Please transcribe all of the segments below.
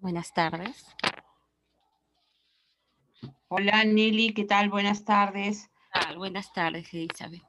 Buenas tardes. Hola Nelly, ¿qué tal? Buenas tardes. Buenas tardes, Elizabeth.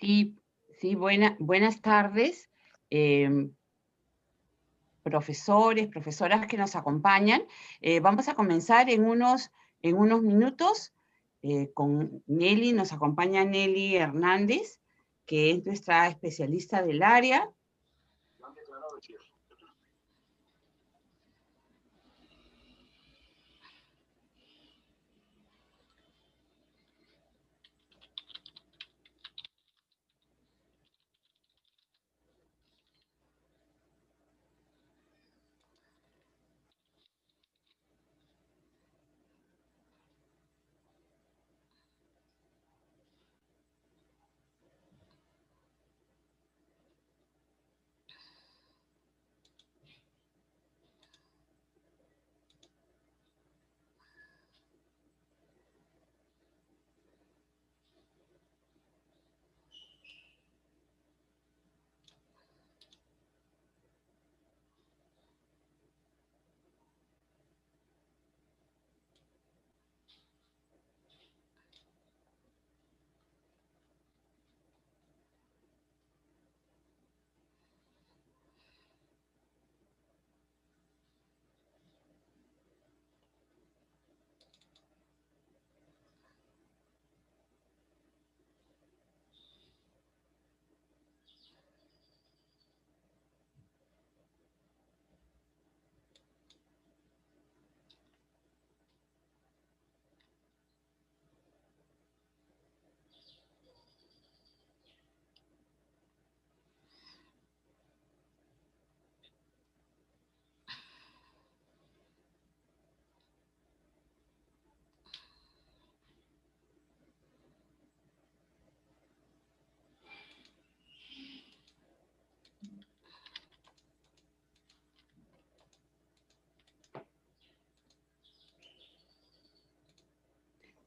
Sí, buenas tardes, profesores, profesoras que nos acompañan. Vamos a comenzar en unos minutos con Nelly. Nos acompaña Nelly Hernández, que es nuestra especialista del área.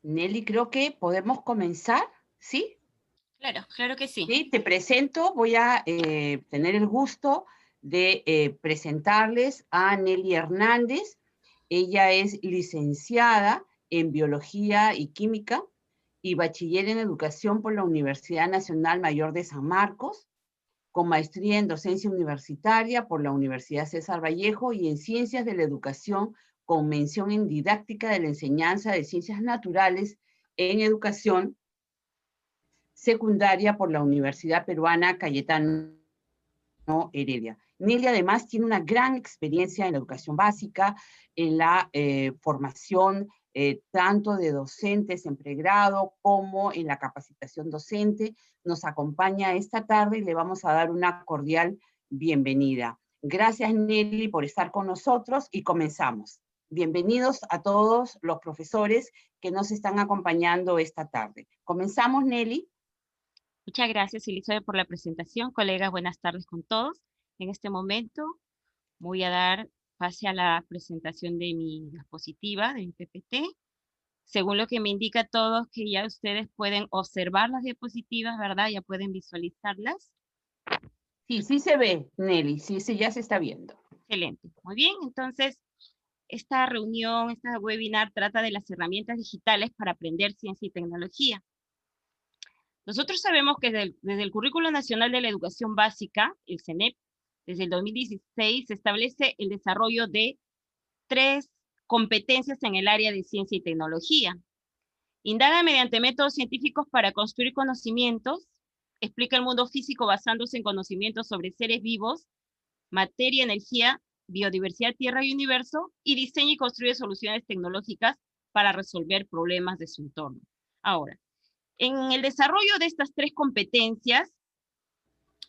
Nelly, creo que podemos comenzar, ¿sí? Claro, claro que sí. Sí, te presento, voy a tener el gusto de presentarles a Nelly Hernández. Ella es licenciada en Biología y Química y bachiller en Educación por la Universidad Nacional Mayor de San Marcos, con maestría en Docencia Universitaria por la Universidad César Vallejo y en Ciencias de la Educación, con mención en Didáctica de la Enseñanza de Ciencias Naturales en Educación Secundaria por la Universidad Peruana Cayetano Heredia. Nelly además tiene una gran experiencia en la educación básica, en la formación tanto de docentes en pregrado como en la capacitación docente. Nos acompaña esta tarde y le vamos a dar una cordial bienvenida. Gracias, Nelly, por estar con nosotros y comenzamos. Bienvenidos a todos los profesores que nos están acompañando esta tarde. ¿Comenzamos, Nelly? Muchas gracias, Elizabeth, por la presentación. Colegas, buenas tardes con todos. En este momento voy a dar pase a la presentación de mi diapositiva, de mi PPT. Según lo que me indica a todos, que ya ustedes pueden observar las diapositivas, ¿verdad? Ya pueden visualizarlas. Sí, sí se ve, Nelly, sí, sí, ya se está viendo. Excelente. Muy bien, entonces, esta reunión, esta webinar trata de las herramientas digitales para aprender ciencia y tecnología. Nosotros sabemos que desde el Currículo Nacional de la Educación Básica, el CENEP, desde el 2016 se establece el desarrollo de 3 competencias en el área de ciencia y tecnología. Indaga mediante métodos científicos para construir conocimientos, explica el mundo físico basándose en conocimientos sobre seres vivos, materia, energía, biodiversidad, tierra y universo, y diseña y construye soluciones tecnológicas para resolver problemas de su entorno. Ahora, en el desarrollo de estas 3 competencias,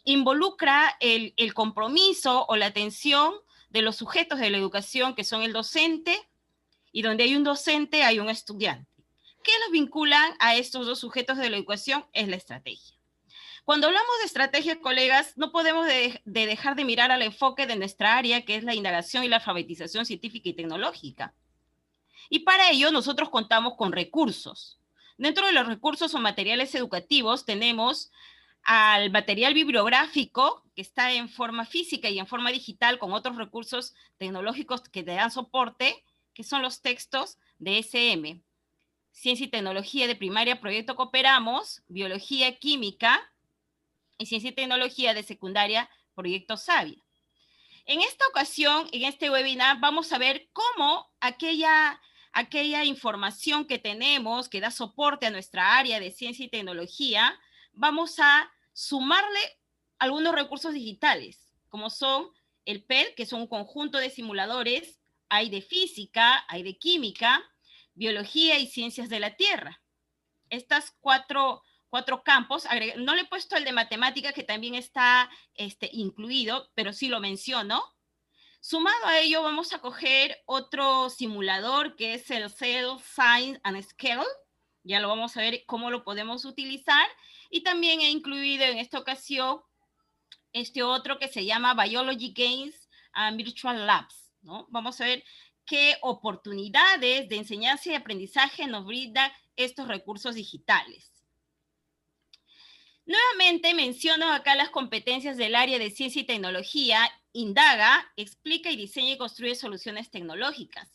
involucra el compromiso o la atención de los sujetos de la educación, que son el docente, y donde hay un docente hay un estudiante. ¿Qué los vinculan a estos 2 sujetos de la educación? Es la estrategia. Cuando hablamos de estrategia, colegas, no podemos dejar de mirar al enfoque de nuestra área, que es la indagación y la alfabetización científica y tecnológica. Y para ello nosotros contamos con recursos. Dentro de los recursos o materiales educativos tenemos al material bibliográfico, que está en forma física y en forma digital, con otros recursos tecnológicos que te dan soporte, que son los textos de SM. Ciencia y Tecnología de Primaria, Proyecto Cooperamos, Biología, Química, y Ciencia y Tecnología de Secundaria, Proyecto Sabia. En esta ocasión, en este webinar, vamos a ver cómo aquella información que tenemos, que da soporte a nuestra área de ciencia y tecnología, vamos a sumarle algunos recursos digitales, como son el PET, que son un conjunto de simuladores, hay de física, hay de química, biología y ciencias de la Tierra. Estas cuatro campos, no le he puesto el de matemática, que también está incluido, pero sí lo menciono. Sumado a ello, vamos a coger otro simulador que es el Cell Science and Scale. Ya lo vamos a ver cómo lo podemos utilizar. Y también he incluido en esta ocasión este otro que se llama Biology Games and Virtual Labs, ¿no? Vamos a ver qué oportunidades de enseñanza y aprendizaje nos brindan estos recursos digitales. Nuevamente menciono acá las competencias del área de ciencia y tecnología. Indaga, explica y diseña y construye soluciones tecnológicas.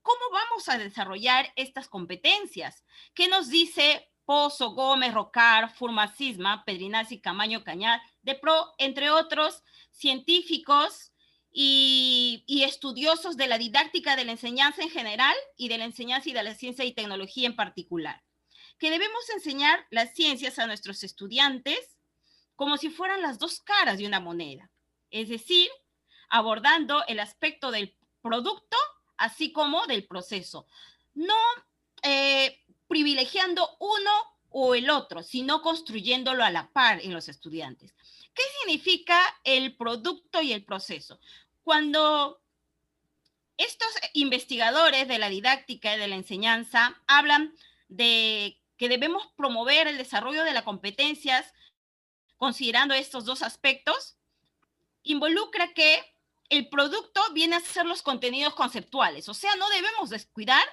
¿Cómo vamos a desarrollar estas competencias? ¿Qué nos dice Pozo, Gómez, Rocar, Furma-Cisma, Pedrinazzi, Camaño, Cañar, de Pro, entre otros científicos y estudiosos de la didáctica de la enseñanza en general y de la enseñanza y de la ciencia y tecnología en particular? Que debemos enseñar las ciencias a nuestros estudiantes como si fueran las 2 caras de una moneda, es decir, abordando el aspecto del producto así como del proceso, no privilegiando uno o el otro, sino construyéndolo a la par en los estudiantes. ¿Qué significa el producto y el proceso? Cuando estos investigadores de la didáctica y de la enseñanza hablan de que debemos promover el desarrollo de las competencias considerando estos 2 aspectos, involucra que el producto viene a ser los contenidos conceptuales, o sea, no debemos descuidar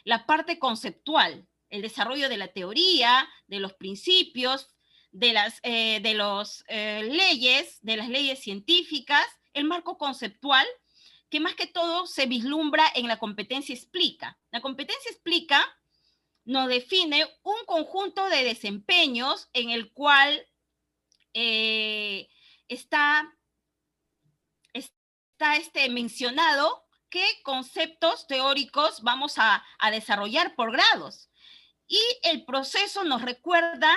la parte conceptual el desarrollo de la teoría, de los principios, de las leyes científicas, el marco conceptual, que más que todo se vislumbra en la competencia explica. La competencia explica nos define un conjunto de desempeños en el cual está mencionado qué conceptos teóricos vamos a desarrollar por grados. Y el proceso nos recuerda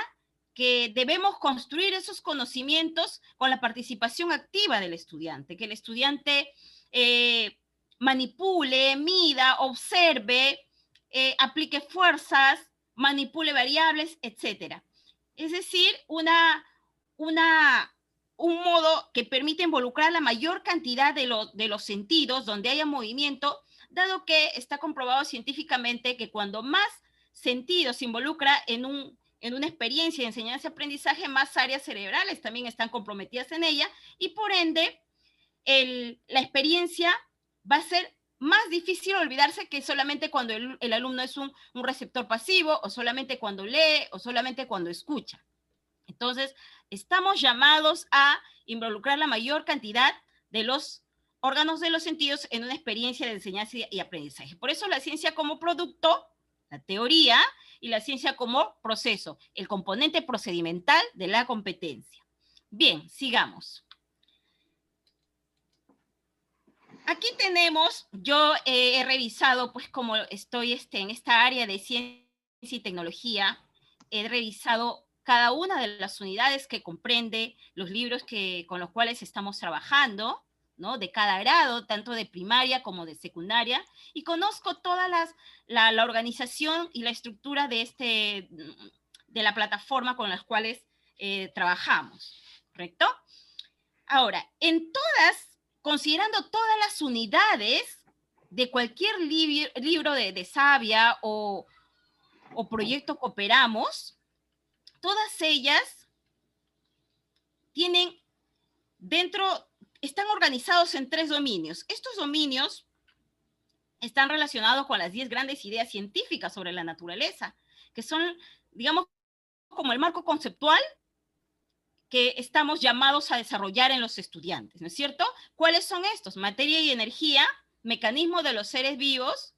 que debemos construir esos conocimientos con la participación activa del estudiante, que el estudiante manipule, mida, observe, aplique fuerzas, manipule variables, etc. Es decir, un modo que permite involucrar la mayor cantidad de los sentidos donde haya movimiento, dado que está comprobado científicamente que cuando más sentido se involucra en una experiencia de enseñanza-aprendizaje, más áreas cerebrales también están comprometidas en ella, y por ende, la experiencia va a ser más difícil olvidarse que solamente cuando el alumno es un receptor pasivo, o solamente cuando lee, o solamente cuando escucha. Entonces, estamos llamados a involucrar la mayor cantidad de los órganos de los sentidos en una experiencia de enseñanza y aprendizaje. Por eso la ciencia como producto, la teoría, y la ciencia como proceso, el componente procedimental de la competencia. Bien, sigamos. Aquí tenemos, yo he revisado, pues como estoy en esta área de ciencia y tecnología, he revisado cada una de las unidades que comprende los libros con los cuales estamos trabajando, ¿no? De cada grado, tanto de primaria como de secundaria, y conozco toda la organización y la estructura de la plataforma con las cuales trabajamos, ¿correcto? Ahora, considerando todas las unidades de cualquier libro de Savia o proyecto que operamos, todas ellas están organizados en 3 dominios. Estos dominios están relacionados con las 10 grandes ideas científicas sobre la naturaleza, que son, digamos, como el marco conceptual que estamos llamados a desarrollar en los estudiantes, ¿no es cierto? ¿Cuáles son estos? Materia y energía, mecanismo de los seres vivos,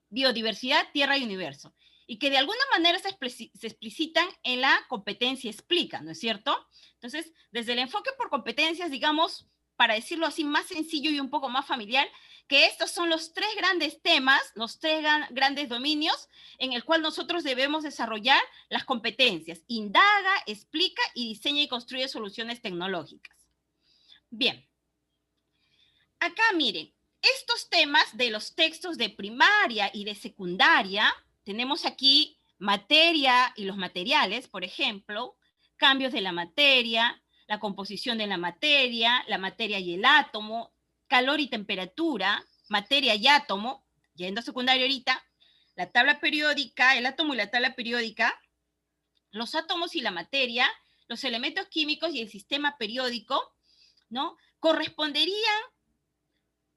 biodiversidad, tierra y universo. Y que de alguna manera se explicitan en la competencia explica, ¿no es cierto? Entonces, desde el enfoque por competencias, digamos, para decirlo así más sencillo y un poco más familiar, que estos son los 3 grandes temas, los 3 grandes dominios en el cual nosotros debemos desarrollar las competencias. Indaga, explica y diseña y construye soluciones tecnológicas. Bien. Acá miren, estos temas de los textos de primaria y de secundaria, tenemos aquí materia y los materiales, por ejemplo, cambios de la materia, la composición de la materia y el átomo, calor y temperatura, materia y átomo, yendo a secundaria ahorita, la tabla periódica, el átomo y la tabla periódica, los átomos y la materia, los elementos químicos y el sistema periódico, ¿no? Corresponderían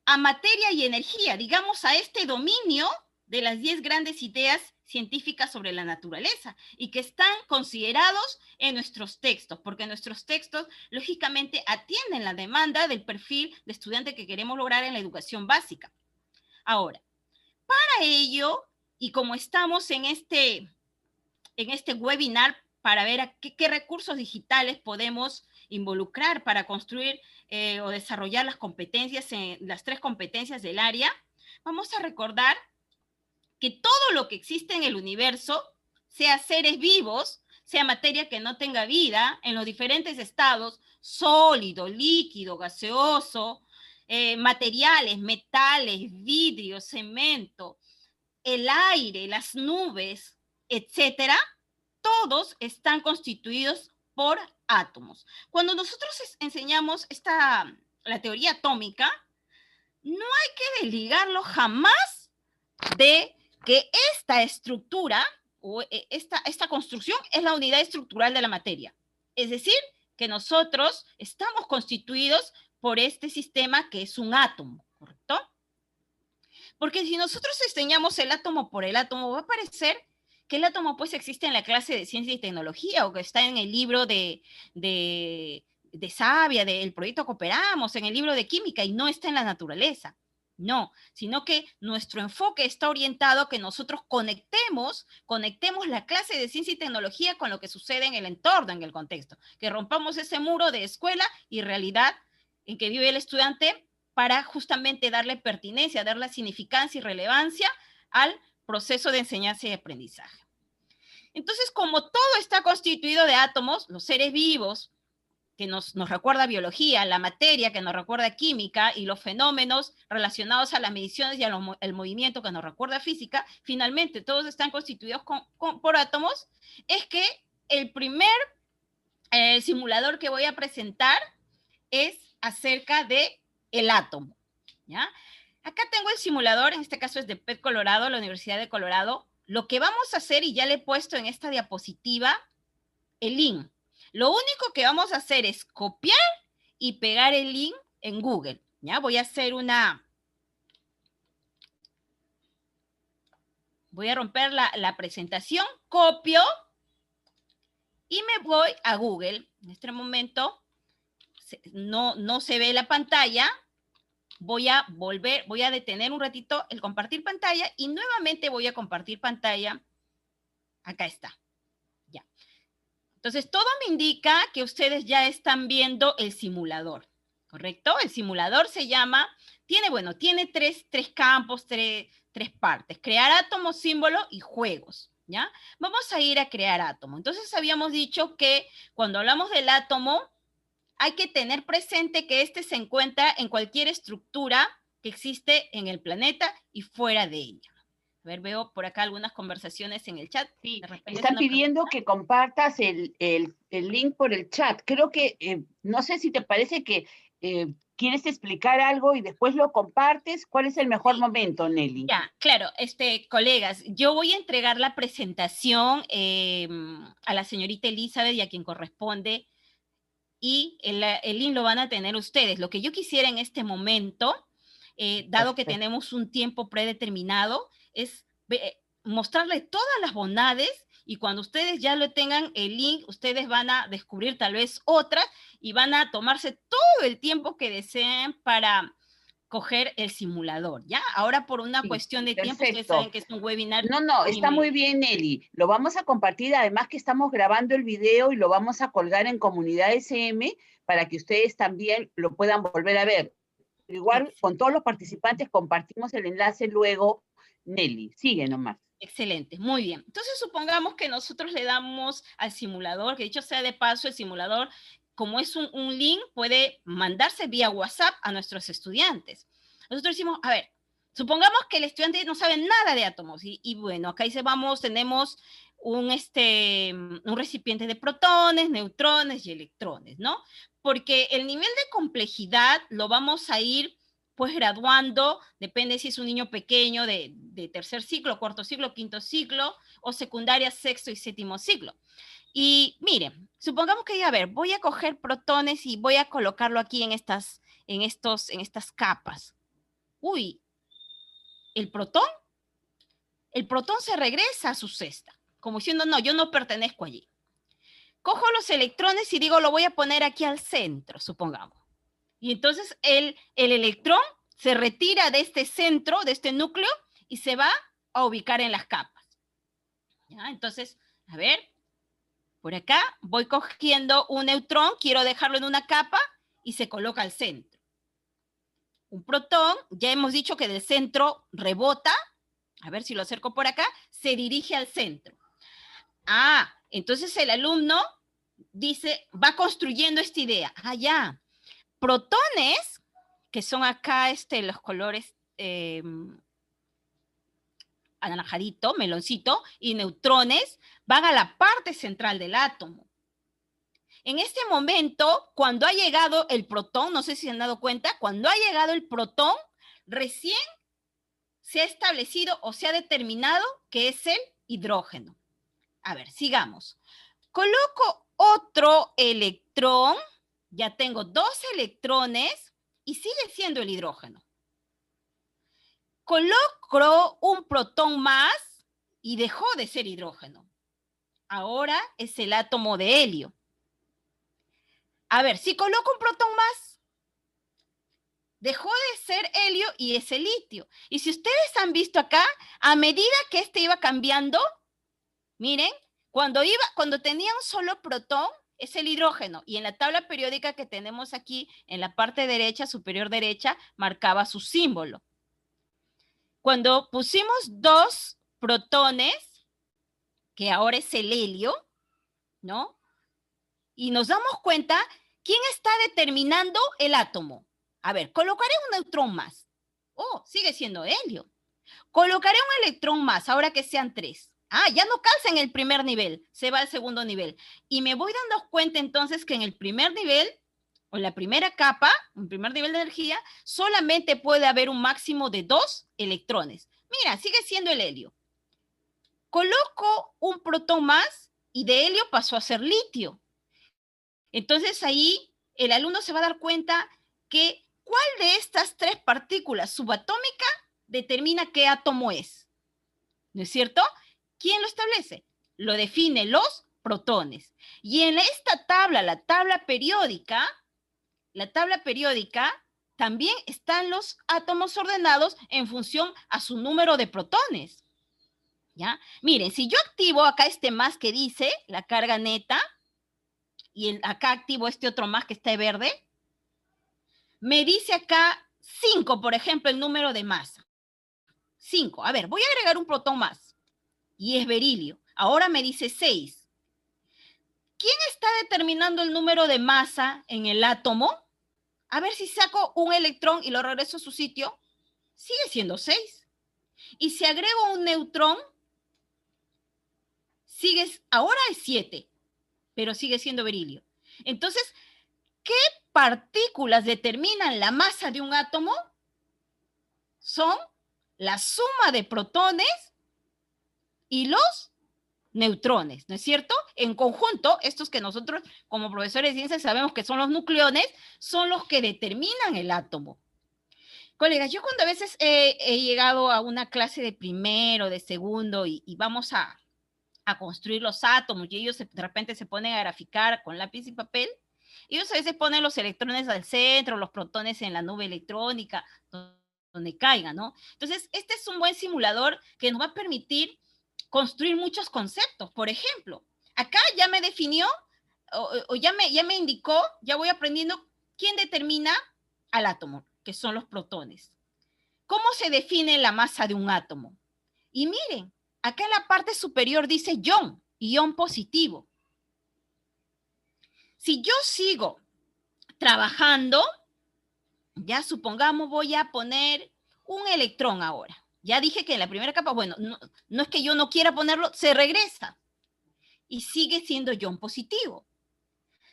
a materia y energía, digamos, a este dominio de las 10 grandes ideas científicas sobre la naturaleza y que están considerados en nuestros textos, porque nuestros textos, lógicamente, atienden la demanda del perfil de estudiante que queremos lograr en la educación básica. Ahora, para ello, y como estamos en este webinar para ver qué recursos digitales podemos involucrar para construir o desarrollar las competencias, las 3 competencias del área, vamos a recordar que todo lo que existe en el universo, sea seres vivos, sea materia que no tenga vida, en los diferentes estados, sólido, líquido, gaseoso, materiales, metales, vidrio, cemento, el aire, las nubes, etcétera, todos están constituidos por átomos. Cuando nosotros enseñamos la teoría atómica, no hay que desligarlo jamás de que esta estructura o esta construcción es la unidad estructural de la materia. Es decir, que nosotros estamos constituidos por este sistema que es un átomo, ¿correcto? Porque si nosotros enseñamos el átomo por el átomo, va a parecer que el átomo pues existe en la clase de ciencia y tecnología o que está en el libro de Savia, del proyecto Cooperamos, en el libro de química y no está en la naturaleza. No, sino que nuestro enfoque está orientado a que nosotros conectemos la clase de ciencia y tecnología con lo que sucede en el entorno, en el contexto, que rompamos ese muro de escuela y realidad en que vive el estudiante para justamente darle pertinencia, darle significancia y relevancia al proceso de enseñanza y aprendizaje. Entonces, como todo está constituido de átomos, los seres vivos, que nos recuerda biología, la materia que nos recuerda química y los fenómenos relacionados a las mediciones y al movimiento que nos recuerda física, finalmente todos están constituidos por átomos, es que el primer simulador que voy a presentar es acerca de el átomo, ¿ya? Acá tengo el simulador, en este caso es de PET Colorado, la Universidad de Colorado. Lo que vamos a hacer, y ya le he puesto en esta diapositiva, el link. Lo único que vamos a hacer es copiar y pegar el link en Google, ¿ya? Voy a hacer voy a romper la presentación, copio y me voy a Google. En este momento no se ve la pantalla. Voy a detener un ratito el compartir pantalla y nuevamente voy a compartir pantalla. Acá está. Ya. Entonces, todo me indica que ustedes ya están viendo el simulador, ¿correcto? El simulador se llama, tiene tres campos, tres partes. Crear átomos, símbolo y juegos, ¿ya? Vamos a ir a crear átomo. Entonces, habíamos dicho que cuando hablamos del átomo, hay que tener presente que este se encuentra en cualquier estructura que existe en el planeta y fuera de ella. A ver, veo por acá algunas conversaciones en el chat. Sí, están pidiendo que compartas el link por el chat. Creo que, no sé si te parece que quieres explicar algo y después lo compartes. ¿Cuál es el mejor momento, Nelly? Ya, claro, colegas, yo voy a entregar la presentación a la señorita Elizabeth y a quien corresponde, y el link lo van a tener ustedes. Lo que yo quisiera en este momento, dado que tenemos un tiempo predeterminado, es mostrarles todas las bondades, y cuando ustedes ya lo tengan el link, ustedes van a descubrir tal vez otras y van a tomarse todo el tiempo que deseen para coger el simulador, ¿ya? Ahora por una cuestión de tiempo, ustedes saben que es un webinar. No, está muy bien, Nelly. Lo vamos a compartir, además que estamos grabando el video y lo vamos a colgar en Comunidad SM para que ustedes también lo puedan volver a ver. Igual, con todos los participantes compartimos el enlace luego. Nelly, sigue nomás. Excelente, muy bien. Entonces, supongamos que nosotros le damos al simulador, que dicho sea de paso, el simulador, como es un link, puede mandarse vía WhatsApp a nuestros estudiantes. Nosotros decimos, a ver, supongamos que el estudiante no sabe nada de átomos, y bueno, acá dice, tenemos un recipiente de protones, neutrones y electrones, ¿no? Porque el nivel de complejidad lo vamos a ir pues graduando, depende si es un niño pequeño de tercer ciclo, cuarto ciclo, quinto ciclo, o secundaria, sexto y séptimo ciclo. Y miren, supongamos que, a ver, voy a coger protones y voy a colocarlo aquí en estas capas. Uy, el protón se regresa a su cesta, como diciendo, no, yo no pertenezco allí. Cojo los electrones y digo, lo voy a poner aquí al centro, supongamos. Y entonces el electrón se retira de este centro, de este núcleo, y se va a ubicar en las capas. ¿Ya? Entonces, a ver, por acá voy cogiendo un neutrón, quiero dejarlo en una capa y se coloca al centro. Un protón, ya hemos dicho que del centro rebota, a ver si lo acerco por acá, se dirige al centro. Ah, entonces el alumno dice, va construyendo esta idea. Ah, ya. Protones, que son acá los colores anaranjadito, meloncito, y neutrones, van a la parte central del átomo. En este momento, cuando ha llegado el protón, no sé si se han dado cuenta, cuando ha llegado el protón, recién se ha establecido o se ha determinado que es el hidrógeno. A ver, sigamos. Coloco otro electrón, ya tengo 2 electrones y sigue siendo el hidrógeno. Coloco un protón más y dejó de ser hidrógeno. Ahora es el átomo de helio. A ver, si coloco un protón más, dejó de ser helio y es el litio. Y si ustedes han visto acá, a medida que este iba cambiando, miren, cuando tenía un solo protón, es el hidrógeno. Y en la tabla periódica que tenemos aquí, en la parte derecha, superior derecha, marcaba su símbolo. Cuando pusimos 2 protones, que ahora es el helio, ¿no? Y nos damos cuenta, ¿quién está determinando el átomo? A ver, colocaré un neutrón más. Oh, sigue siendo helio. Colocaré un electrón más, ahora que sean 3. Ah, ya no calza en el primer nivel, se va al segundo nivel. Y me voy dando cuenta entonces que en el primer nivel, o en la primera capa, un primer nivel de energía, solamente puede haber un máximo de 2 electrones. Mira, sigue siendo el helio. Coloco un protón más y de helio pasó a ser litio. Entonces ahí el alumno se va a dar cuenta que cuál de estas 3 partículas subatómicas determina qué átomo es. ¿No es cierto? ¿Quién lo establece? Lo definen los protones. Y en esta tabla, la tabla periódica, también están los átomos ordenados en función a su número de protones. ¿Ya? Miren, si yo activo acá este más que dice la carga neta, y acá activo este otro más que está en verde, me dice acá 5, por ejemplo, el número de masa. 5. A ver, voy a agregar un protón más. Y es berilio. Ahora me dice 6. ¿Quién está determinando el número de masa en el átomo? A ver si saco un electrón y lo regreso a su sitio. Sigue siendo 6. Y si agrego un neutrón, ahora es 7, pero sigue siendo berilio. Entonces, ¿qué partículas determinan la masa de un átomo? Son la suma de protones y los neutrones, ¿no es cierto? En conjunto, estos que nosotros como profesores de ciencias sabemos que son los nucleones, son los que determinan el átomo. Colegas, yo cuando a veces he llegado a una clase de primero, de segundo, y vamos a construir los átomos, y ellos de repente se ponen a graficar con lápiz y papel, ellos a veces ponen los electrones al centro, los protones en la nube electrónica, donde caigan, ¿no? Entonces, este es un buen simulador que nos va a permitir construir muchos conceptos. Por ejemplo, acá ya me definió, o ya me indicó, ya voy aprendiendo quién determina al átomo, que son los protones. ¿Cómo se define la masa de un átomo? Y miren, acá en la parte superior dice ion positivo. Si yo sigo trabajando, ya supongamos voy a poner un electrón ahora. Ya dije que en la primera capa, bueno, no es que yo no quiera ponerlo, se regresa y sigue siendo ion positivo.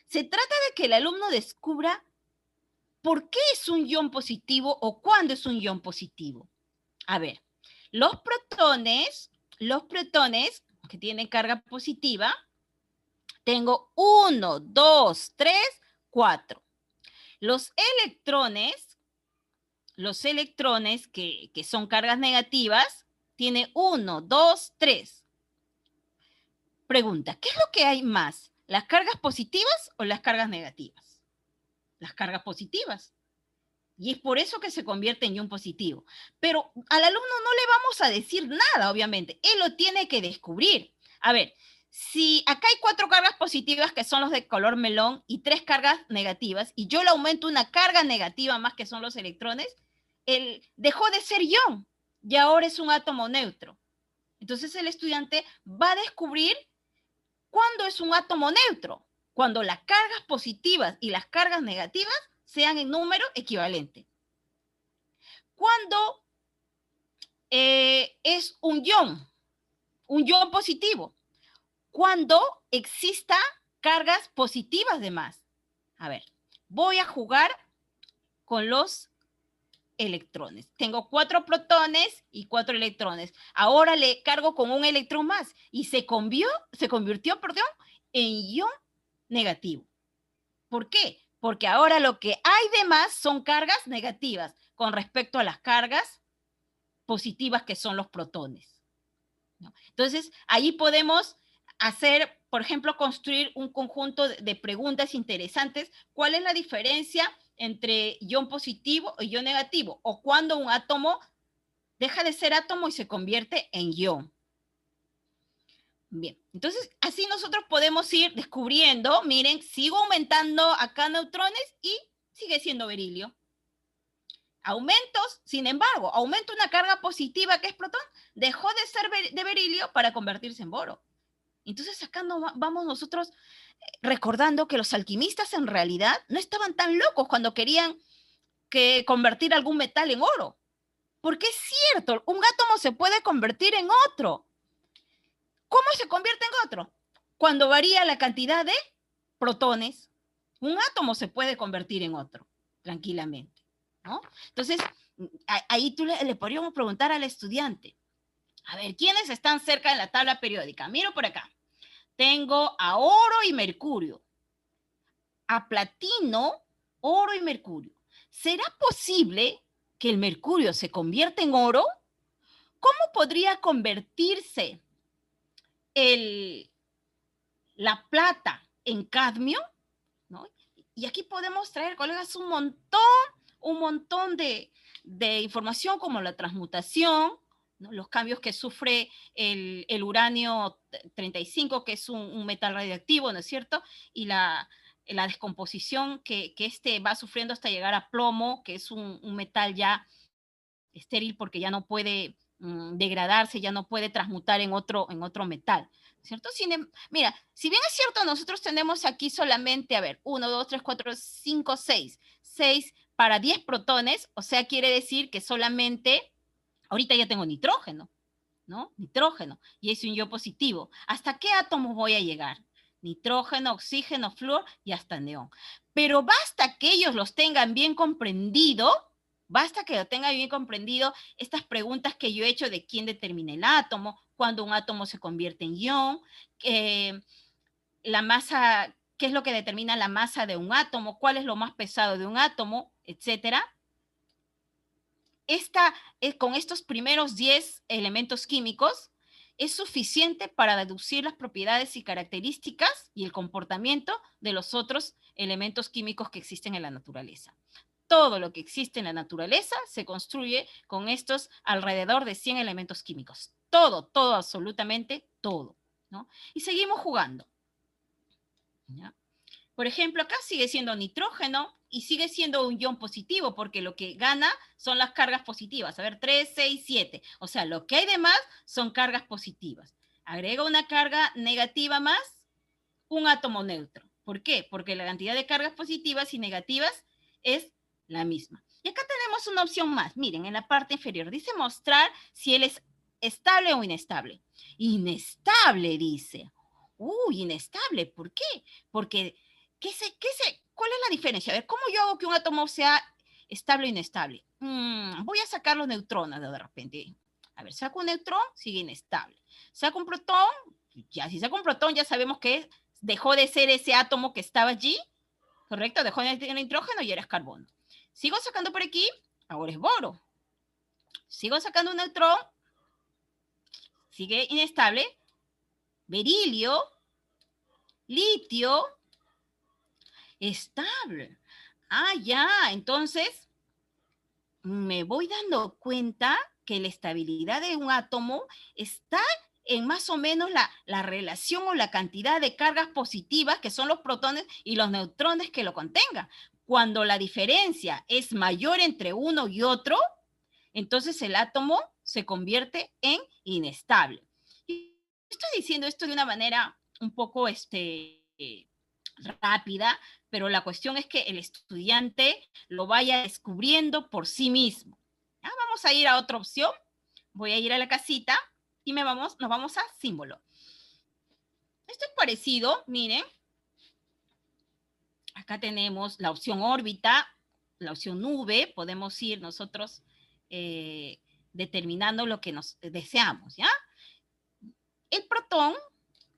Se trata de que el alumno descubra por qué es un ion positivo o cuándo es un ion positivo. A ver, los protones que tienen carga positiva, tengo 1, 2, 3, 4. Los electrones que son cargas negativas, tiene 1, 2, 3. Pregunta, ¿qué es lo que hay más? ¿Las cargas positivas o las cargas negativas? Las cargas positivas. Y es por eso que se convierte en ion positivo. Pero al alumno no le vamos a decir nada, obviamente. Él lo tiene que descubrir. A ver, si acá hay 4 cargas positivas que son los de color melón y 3 cargas negativas, y yo le aumento una carga negativa más que son los electrones, él dejó de ser ion y ahora es un átomo neutro. Entonces el estudiante va a descubrir cuándo es un átomo neutro, cuando las cargas positivas y las cargas negativas sean en número equivalente. Cuando es un ion positivo, cuando exista cargas positivas de más. A ver, voy a jugar con los electrones. Tengo 4 protones y 4 electrones. Ahora le cargo con un electrón más y se convirtió, en ion negativo. ¿Por qué? Porque ahora lo que hay de más son cargas negativas con respecto a las cargas positivas que son los protones. ¿no? Entonces, ahí podemos hacer, por ejemplo, construir un conjunto de preguntas interesantes. ¿Cuál es la diferencia entre ion positivo y ion negativo? O cuando un átomo deja de ser átomo y se convierte en ion. Bien, entonces así nosotros podemos ir descubriendo, miren, sigo aumentando acá neutrones y sigue siendo berilio. Aumentos, sin embargo, aumento una carga positiva que es protón, dejó de ser de berilio para convertirse en boro. Entonces acá vamos nosotros recordando que los alquimistas en realidad no estaban tan locos cuando querían convertir algún metal en oro. Porque es cierto, un átomo se puede convertir en otro. ¿Cómo se convierte en otro? Cuando varía la cantidad de protones, un átomo se puede convertir en otro, tranquilamente, ¿no? Entonces, ahí tú le podríamos preguntar al estudiante, a ver, ¿quiénes están cerca de la tabla periódica? Miro por acá. Tengo a oro y mercurio, a platino, oro y mercurio. ¿Será posible que el mercurio se convierta en oro? ¿Cómo podría convertirse la plata en cadmio? ¿No? Y aquí podemos traer, colegas, un montón de información como la transmutación, ¿no? Los cambios que sufre el uranio 35, que es un metal radioactivo, ¿no es cierto? Y la descomposición que este va sufriendo hasta llegar a plomo, que es un metal ya estéril porque ya no puede degradarse, ya no puede transmutar en otro metal, ¿cierto? Mira, si bien es cierto, nosotros tenemos aquí solamente, a ver, 1, 2, 3, 4, 5, 6, 6 para 10 protones, o sea, quiere decir que solamente, ahorita ya tengo nitrógeno, ¿no? Nitrógeno, y es un ion positivo. ¿Hasta qué átomos voy a llegar? Nitrógeno, oxígeno, flúor y hasta neón. Pero basta que ellos los tengan bien comprendido, basta que lo tengan bien comprendido estas preguntas que yo he hecho de quién determina el átomo, cuando un átomo se convierte en ion, la masa, qué es lo que determina la masa de un átomo, cuál es lo más pesado de un átomo, etcétera. Con estos primeros 10 elementos químicos es suficiente para deducir las propiedades y características y el comportamiento de los otros elementos químicos que existen en la naturaleza. Todo lo que existe en la naturaleza se construye con estos alrededor de 100 elementos químicos. Todo, absolutamente todo, ¿no? Y seguimos jugando, ¿ya? Por ejemplo, acá sigue siendo nitrógeno y sigue siendo un ion positivo porque lo que gana son las cargas positivas. A ver, 3, 6, 7. O sea, lo que hay de más son cargas positivas. Agrega una carga negativa más, un átomo neutro. ¿Por qué? Porque la cantidad de cargas positivas y negativas es la misma. Y acá tenemos una opción más. Miren, en la parte inferior dice mostrar si él es estable o inestable. Inestable, dice. Inestable. ¿Por qué? Porque ¿cuál es la diferencia? A ver, ¿cómo yo hago que un átomo sea estable o inestable? Voy a sacar los neutrones de repente. A ver, saco un neutrón, sigue inestable. Saco un protón, ya si saco un protón ya sabemos que dejó de ser ese átomo que estaba allí, ¿correcto? Dejó de tener nitrógeno y era carbono. Sigo sacando por aquí, ahora es boro. Sigo sacando un neutrón, sigue inestable, berilio, litio, estable. Ya, entonces me voy dando cuenta que la estabilidad de un átomo está en más o menos la relación o la cantidad de cargas positivas que son los protones y los neutrones que lo contengan. Cuando la diferencia es mayor entre uno y otro, entonces el átomo se convierte en inestable. Y estoy diciendo esto de una manera un poco rápida, pero la cuestión es que el estudiante lo vaya descubriendo por sí mismo. ¿Ya? Vamos a ir a otra opción. Voy a ir a la casita y nos vamos a símbolo. Esto es parecido, miren. Acá tenemos la opción órbita, la opción nube. Podemos ir nosotros determinando lo que nos deseamos, ¿ya? El protón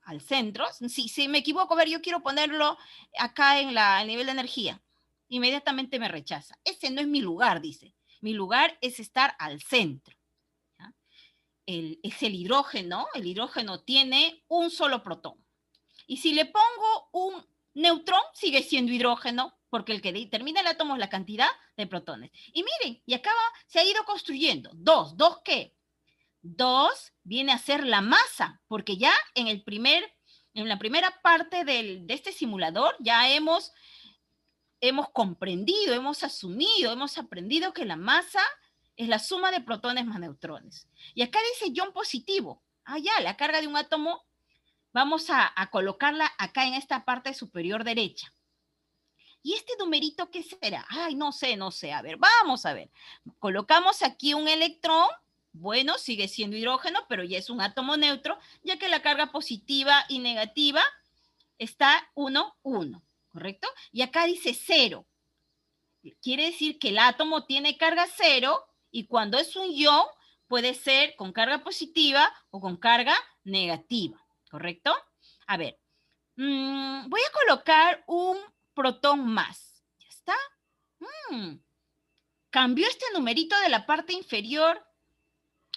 al centro, si me equivoco, a ver, yo quiero ponerlo acá en el nivel de energía, inmediatamente me rechaza. Ese no es mi lugar, dice. Mi lugar es estar al centro, ¿ya? es el hidrógeno. El hidrógeno tiene un solo protón. Y si le pongo un neutrón, sigue siendo hidrógeno, porque el que determina el átomo es la cantidad de protones. Y miren, y acá se ha ido construyendo. ¿Dos qué? 2 viene a ser la masa, porque ya en la primera parte de este simulador ya hemos comprendido, hemos asumido, hemos aprendido que la masa es la suma de protones más neutrones. Y acá dice ion positivo. Ya, la carga de un átomo, vamos a colocarla acá en esta parte superior derecha. ¿Y este numerito qué será? Ay, no sé. A ver, vamos a ver. Colocamos aquí un electrón. Bueno, sigue siendo hidrógeno, pero ya es un átomo neutro, ya que la carga positiva y negativa está 1, 1, ¿correcto? Y acá dice 0. Quiere decir que el átomo tiene carga 0 y cuando es un ion puede ser con carga positiva o con carga negativa, ¿correcto? A ver, voy a colocar un protón más. ¿Ya está? Cambió este numerito de la parte inferior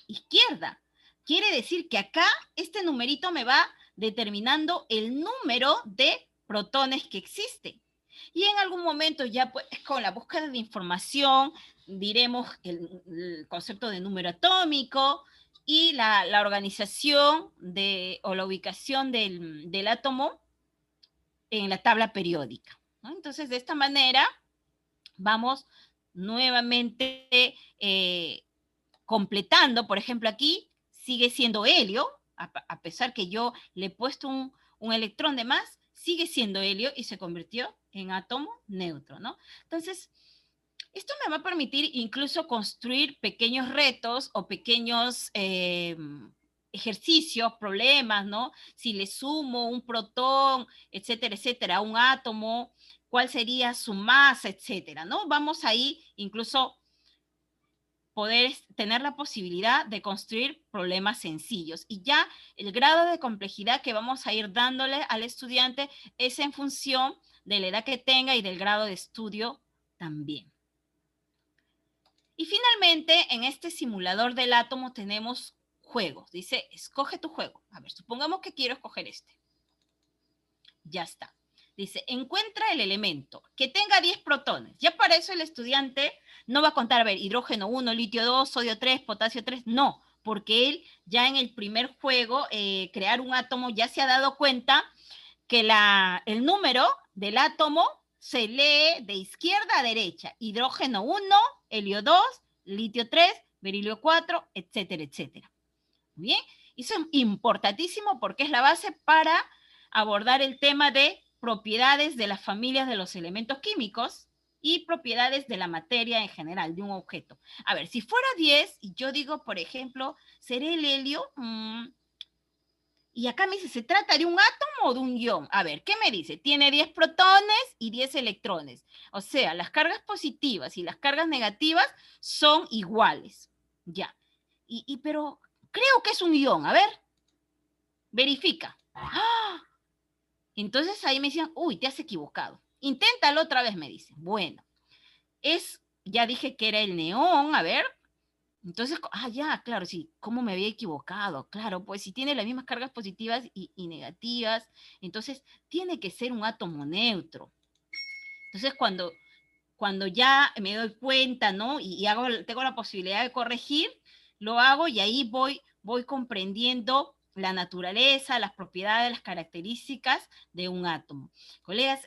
izquierda. Quiere decir que acá este numerito me va determinando el número de protones que existe. Y en algún momento ya pues, con la búsqueda de información diremos el concepto de número atómico y la organización o la ubicación del átomo en la tabla periódica, ¿no? Entonces, de esta manera vamos nuevamente completando. Por ejemplo, aquí sigue siendo helio, a pesar que yo le he puesto un electrón de más, sigue siendo helio y se convirtió en átomo neutro, ¿no? Entonces, esto me va a permitir incluso construir pequeños retos o pequeños ejercicios, problemas, ¿no? Si le sumo un protón, etcétera, a un átomo, cuál sería su masa, etcétera, ¿no? Vamos ahí incluso poder tener la posibilidad de construir problemas sencillos. Y ya el grado de complejidad que vamos a ir dándole al estudiante es en función de la edad que tenga y del grado de estudio también. Y finalmente, en este simulador del átomo tenemos juegos. Dice, escoge tu juego. A ver, supongamos que quiero escoger este. Ya está. Dice, encuentra el elemento que tenga 10 protones. Ya para eso el estudiante no va a contar, a ver, hidrógeno 1, litio 2, sodio 3, potasio 3. No, porque él ya en el primer juego, crear un átomo, ya se ha dado cuenta que el número del átomo se lee de izquierda a derecha. Hidrógeno 1, helio 2, litio 3, berilio 4, etcétera, etcétera. Bien, eso es importantísimo porque es la base para abordar el tema de propiedades de las familias de los elementos químicos y propiedades de la materia en general, de un objeto. A ver, si fuera 10, y yo digo, por ejemplo, ¿será el helio? Y acá me dice, ¿se trata de un átomo o de un ion? A ver, ¿qué me dice? Tiene 10 protones y 10 electrones. O sea, las cargas positivas y las cargas negativas son iguales. Ya. Pero creo que es un ion. A ver, verifica. ¡Ah! Entonces ahí me decían, uy, te has equivocado. Inténtalo otra vez, me dicen. Bueno, ya dije que era el neón. A ver, entonces, ya, claro, sí, ¿cómo me había equivocado? Claro, pues si tiene las mismas cargas positivas y negativas, entonces tiene que ser un átomo neutro. Entonces, cuando ya me doy cuenta, ¿no? Y tengo la posibilidad de corregir, lo hago y ahí voy comprendiendo la naturaleza, las propiedades, las características de un átomo. Colegas,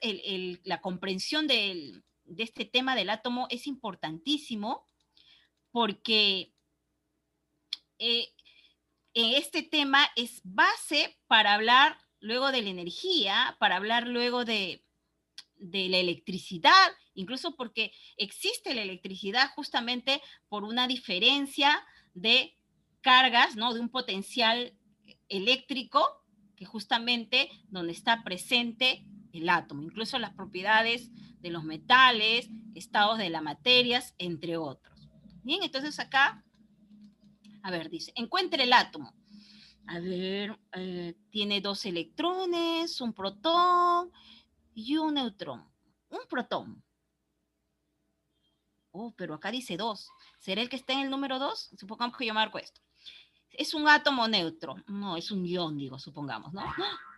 la comprensión de este tema del átomo es importantísimo porque este tema es base para hablar luego de la energía, para hablar luego de la electricidad, incluso porque existe la electricidad justamente por una diferencia de cargas, ¿no? De un potencial eléctrico que justamente donde está presente el átomo, incluso las propiedades de los metales, estados de las materias, entre otros. Bien, entonces acá, a ver, dice, encuentre el átomo. A ver, tiene 2 electrones, un protón y un neutrón. Un protón. Oh, pero acá dice 2. ¿Será el que está en el número 2? Supongamos que yo marco esto. es un átomo neutro. No, es un ion, digo, supongamos, ¿no?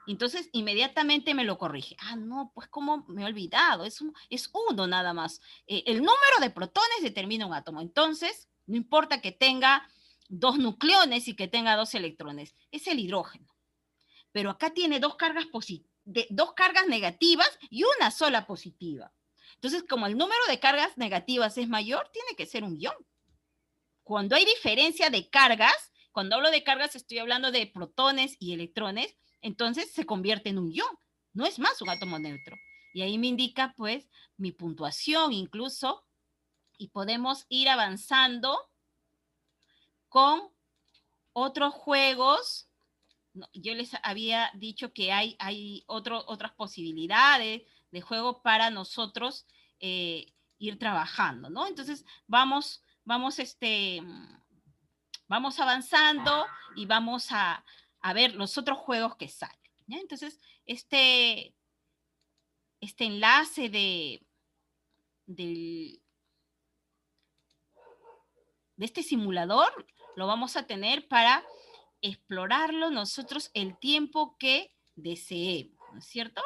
Entonces, inmediatamente me lo corrige. Ah, no, pues como me he olvidado, es uno nada más. El número de protones determina un átomo. Entonces, no importa que tenga 2 nucleones y que tenga 2 electrones, es el hidrógeno. Pero acá tiene dos cargas negativas y una sola positiva. Entonces, como el número de cargas negativas es mayor, tiene que ser un ion. Cuando hay diferencia de cargas, cuando hablo de cargas estoy hablando de protones y electrones, entonces se convierte en un ion, no es más un átomo neutro. Y ahí me indica pues mi puntuación incluso, y podemos ir avanzando con otros juegos. Yo les había dicho que hay otras posibilidades de juego para nosotros ir trabajando, ¿no? Entonces vamos avanzando y vamos a ver los otros juegos que salen, ¿ya? Entonces, este enlace de este simulador lo vamos a tener para explorarlo nosotros el tiempo que deseemos, ¿no es cierto?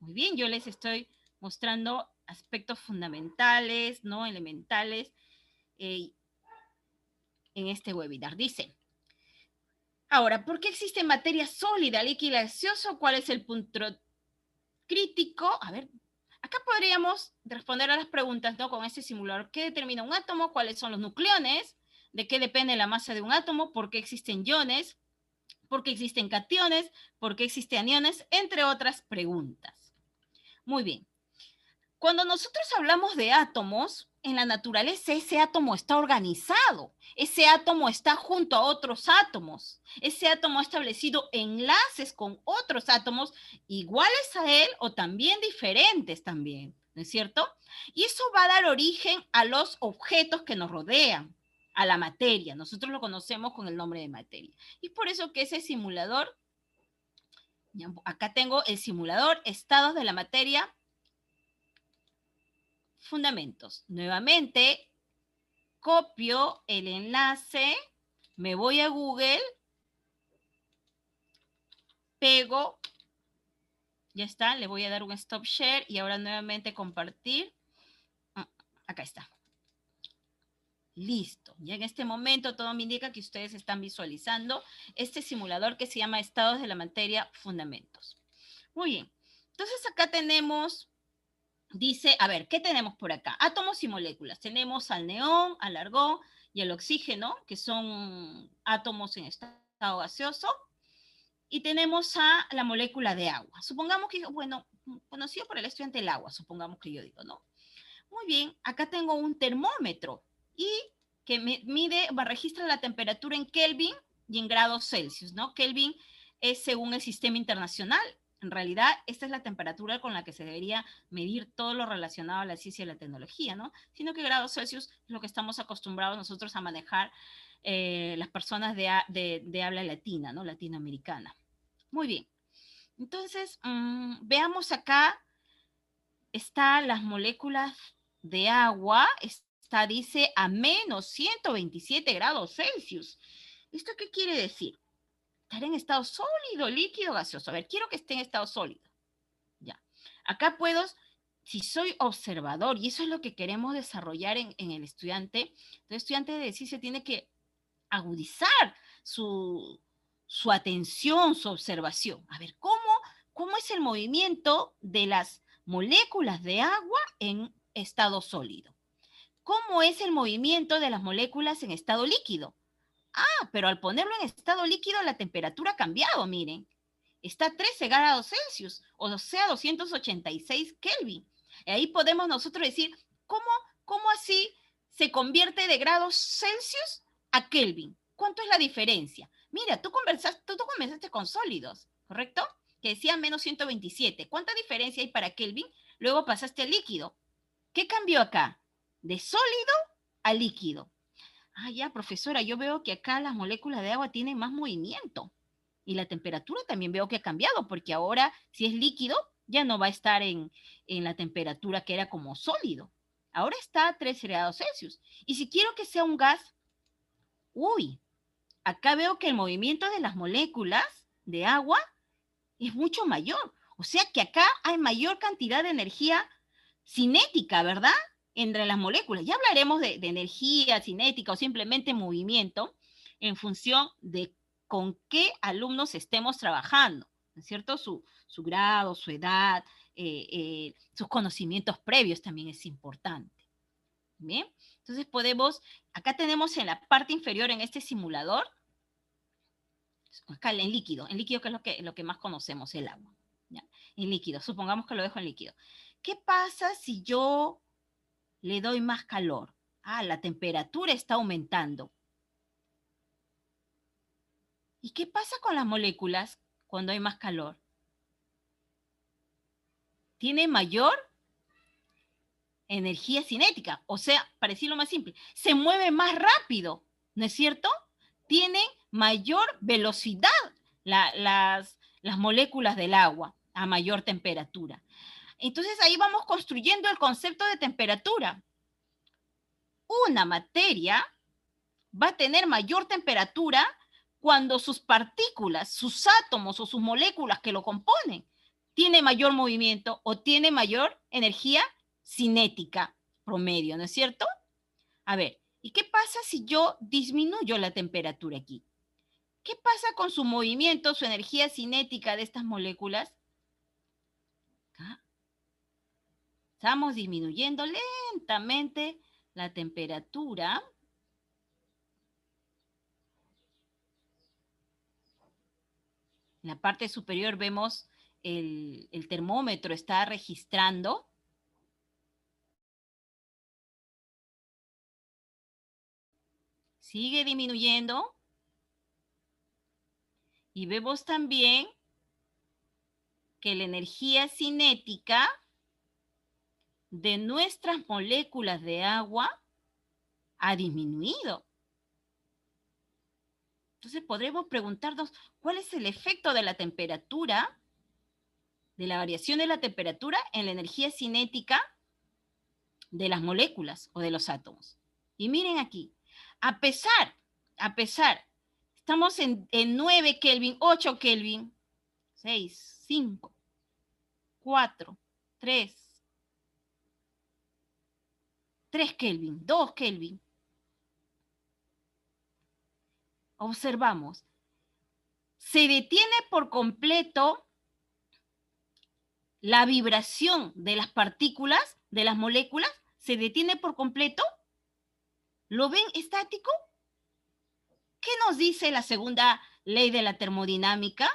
Muy bien, yo les estoy mostrando aspectos fundamentales, no elementales, en este webinar. Dice, ahora, ¿por qué existe materia sólida, líquida, gaseoso? ¿Cuál es el punto crítico? A ver, acá podríamos responder a las preguntas, ¿no? Con este simulador. ¿Qué determina un átomo? ¿Cuáles son los nucleones? ¿De qué depende la masa de un átomo? ¿Por qué existen iones? ¿Por qué existen cationes? ¿Por qué existen aniones? Entre otras preguntas. Muy bien. Cuando nosotros hablamos de átomos, en la naturaleza ese átomo está organizado, ese átomo está junto a otros átomos, ese átomo ha establecido enlaces con otros átomos iguales a él o también diferentes también, ¿no es cierto? Y eso va a dar origen a los objetos que nos rodean, a la materia. Nosotros lo conocemos con el nombre de materia. Y por eso que ese simulador, acá tengo el simulador, estados de la materia, fundamentos. Nuevamente, copio el enlace, me voy a Google, pego, ya está, le voy a dar un stop share y ahora nuevamente compartir. Acá está. Listo. Ya en este momento todo me indica que ustedes están visualizando este simulador que se llama Estados de la Materia Fundamentos. Muy bien. Entonces acá tenemos, dice, a ver, ¿qué tenemos por acá? Átomos y moléculas. Tenemos al neón, al argón y al oxígeno, que son átomos en estado gaseoso. Y tenemos a la molécula de agua. Supongamos que, bueno, conocido por el estudiante el agua, supongamos que yo digo, ¿no? Muy bien, acá tengo un termómetro y que registra la temperatura en Kelvin y en grados Celsius, ¿no? Kelvin es según el sistema internacional. En realidad, esta es la temperatura con la que se debería medir todo lo relacionado a la ciencia y la tecnología, ¿no? Sino que grados Celsius es lo que estamos acostumbrados nosotros a manejar las personas de habla latina, ¿no? Latinoamericana. Muy bien. Entonces, veamos acá, están las moléculas de agua, dice a menos 127 grados Celsius. ¿Esto qué quiere decir? Estar en estado sólido, líquido, gaseoso. A ver, quiero que esté en estado sólido. Ya. Acá puedo, si soy observador, y eso es lo que queremos desarrollar en el estudiante, el estudiante de ciencia tiene que agudizar su atención, su observación. A ver, ¿cómo es el movimiento de las moléculas de agua en estado sólido? ¿Cómo es el movimiento de las moléculas en estado líquido? Ah, pero al ponerlo en estado líquido la temperatura ha cambiado, miren. Está a 13 grados Celsius, o sea, 286 Kelvin. Y ahí podemos nosotros decir, ¿cómo así se convierte de grados Celsius a Kelvin? ¿Cuánto es la diferencia? Mira, tú comenzaste con sólidos, ¿correcto? Que decía menos 127. ¿Cuánta diferencia hay para Kelvin? Luego pasaste al líquido. ¿Qué cambió acá? De sólido a líquido. Ah, ya, profesora, yo veo que acá las moléculas de agua tienen más movimiento. Y la temperatura también veo que ha cambiado, porque ahora, si es líquido, ya no va a estar en la temperatura que era como sólido. Ahora está a 13 grados Celsius. Y si quiero que sea un gas, uy, acá veo que el movimiento de las moléculas de agua es mucho mayor. O sea que acá hay mayor cantidad de energía cinética, ¿verdad? Entre las moléculas. Ya hablaremos de energía cinética o simplemente movimiento en función de con qué alumnos estemos trabajando, ¿no es cierto? Su grado, su edad, sus conocimientos previos también es importante. Bien, entonces podemos, acá tenemos en la parte inferior en este simulador, acá en líquido que es lo que más conocemos, el agua. ¿Ya? En líquido, supongamos que lo dejo en líquido. ¿Qué pasa si yo le doy más calor? Ah, la temperatura está aumentando. ¿Y qué pasa con las moléculas cuando hay más calor? Tiene mayor energía cinética, o sea, para decirlo más simple, se mueve más rápido, ¿no es cierto? Tienen mayor velocidad las moléculas del agua a mayor temperatura. Entonces ahí vamos construyendo el concepto de temperatura. Una materia va a tener mayor temperatura cuando sus partículas, sus átomos o sus moléculas que lo componen, tiene mayor movimiento o tiene mayor energía cinética promedio, ¿no es cierto? A ver, ¿y qué pasa si yo disminuyo la temperatura aquí? ¿Qué pasa con su movimiento, su energía cinética de estas moléculas? ¿Ah? Estamos disminuyendo lentamente la temperatura. En la parte superior vemos el termómetro está registrando. Sigue disminuyendo. Y vemos también que la energía cinética de nuestras moléculas de agua ha disminuido. Entonces podremos preguntarnos cuál es el efecto de la temperatura, de la variación de la temperatura en la energía cinética de las moléculas o de los átomos. Y miren aquí, a pesar, estamos en 9 Kelvin, 8 Kelvin, 6, 5, 4, 3 Kelvin, 2 Kelvin. Observamos, se detiene por completo la vibración de las partículas, de las moléculas, se detiene por completo. ¿Lo ven estático? ¿Qué nos dice la segunda ley de la termodinámica?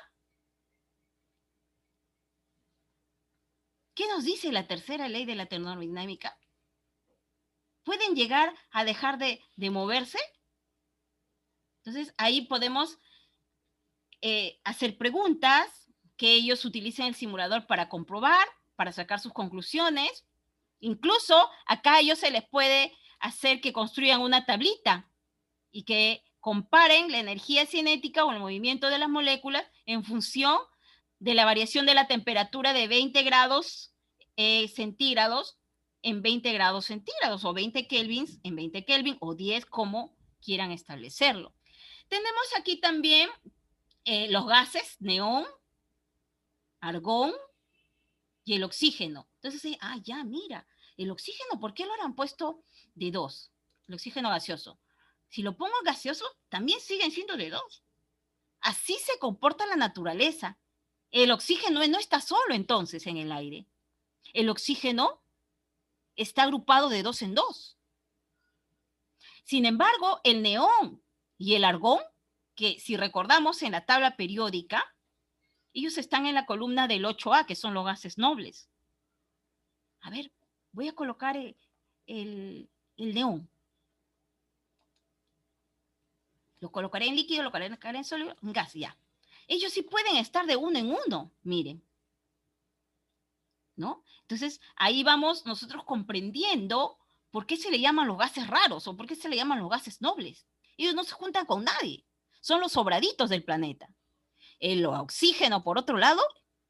¿Qué nos dice la tercera ley de la termodinámica? ¿Pueden llegar a dejar de moverse? Entonces, ahí podemos hacer preguntas que ellos utilicen el simulador para comprobar, para sacar sus conclusiones. Incluso acá a ellos se les puede hacer que construyan una tablita y que comparen la energía cinética o el movimiento de las moléculas en función de la variación de la temperatura de 20 grados centígrados en 20 grados centígrados o 20 kelvins en 20 kelvin o 10 como quieran establecerlo. Tenemos aquí también los gases, neón, argón y el oxígeno. Entonces, ya, mira, el oxígeno, ¿por qué lo han puesto de 2? El oxígeno gaseoso. Si lo pongo gaseoso, también siguen siendo de 2. Así se comporta la naturaleza. El oxígeno no está solo entonces en el aire. El oxígeno está agrupado de 2 en 2. Sin embargo, el neón y el argón, que si recordamos en la tabla periódica, ellos están en la columna del 8A, que son los gases nobles. A ver, voy a colocar el neón. Lo colocaré en líquido, lo colocaré en sólido, en gas, ya. Ellos sí pueden estar de uno en uno, miren. ¿No? Entonces, ahí vamos nosotros comprendiendo por qué se le llaman los gases raros o por qué se le llaman los gases nobles. Ellos no se juntan con nadie. Son los sobraditos del planeta. El oxígeno, por otro lado,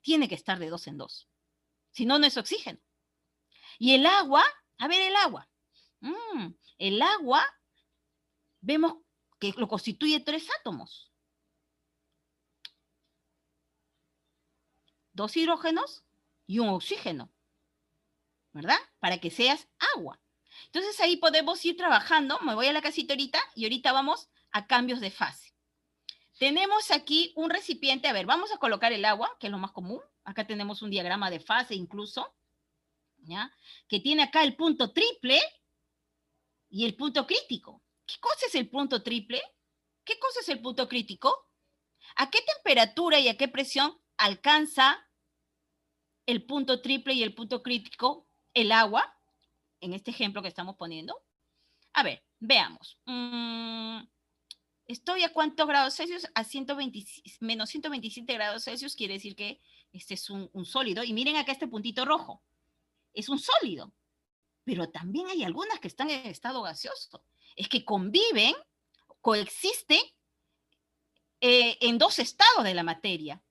tiene que estar de 2 en 2. Si no, no es oxígeno. Y el agua, a ver el agua. El agua, vemos que lo constituye 3 átomos. 2 hidrógenos y un oxígeno, ¿verdad? Para que seas agua. Entonces ahí podemos ir trabajando. Me voy a la casita ahorita y ahorita vamos a cambios de fase. Tenemos aquí un recipiente. A ver, vamos a colocar el agua, que es lo más común. Acá tenemos un diagrama de fase incluso, ¿ya? Que tiene acá el punto triple y el punto crítico. ¿Qué cosa es el punto triple? ¿Qué cosa es el punto crítico? ¿A qué temperatura y a qué presión alcanza el punto triple y el punto crítico el agua? En este ejemplo que estamos poniendo. A ver, veamos. ¿Estoy a cuántos grados Celsius? A menos 127 grados Celsius, quiere decir que este es un sólido. Y miren acá este puntito rojo. Es un sólido. Pero también hay algunas que están en estado gaseoso. Es que conviven, coexisten en 2 estados de la materia.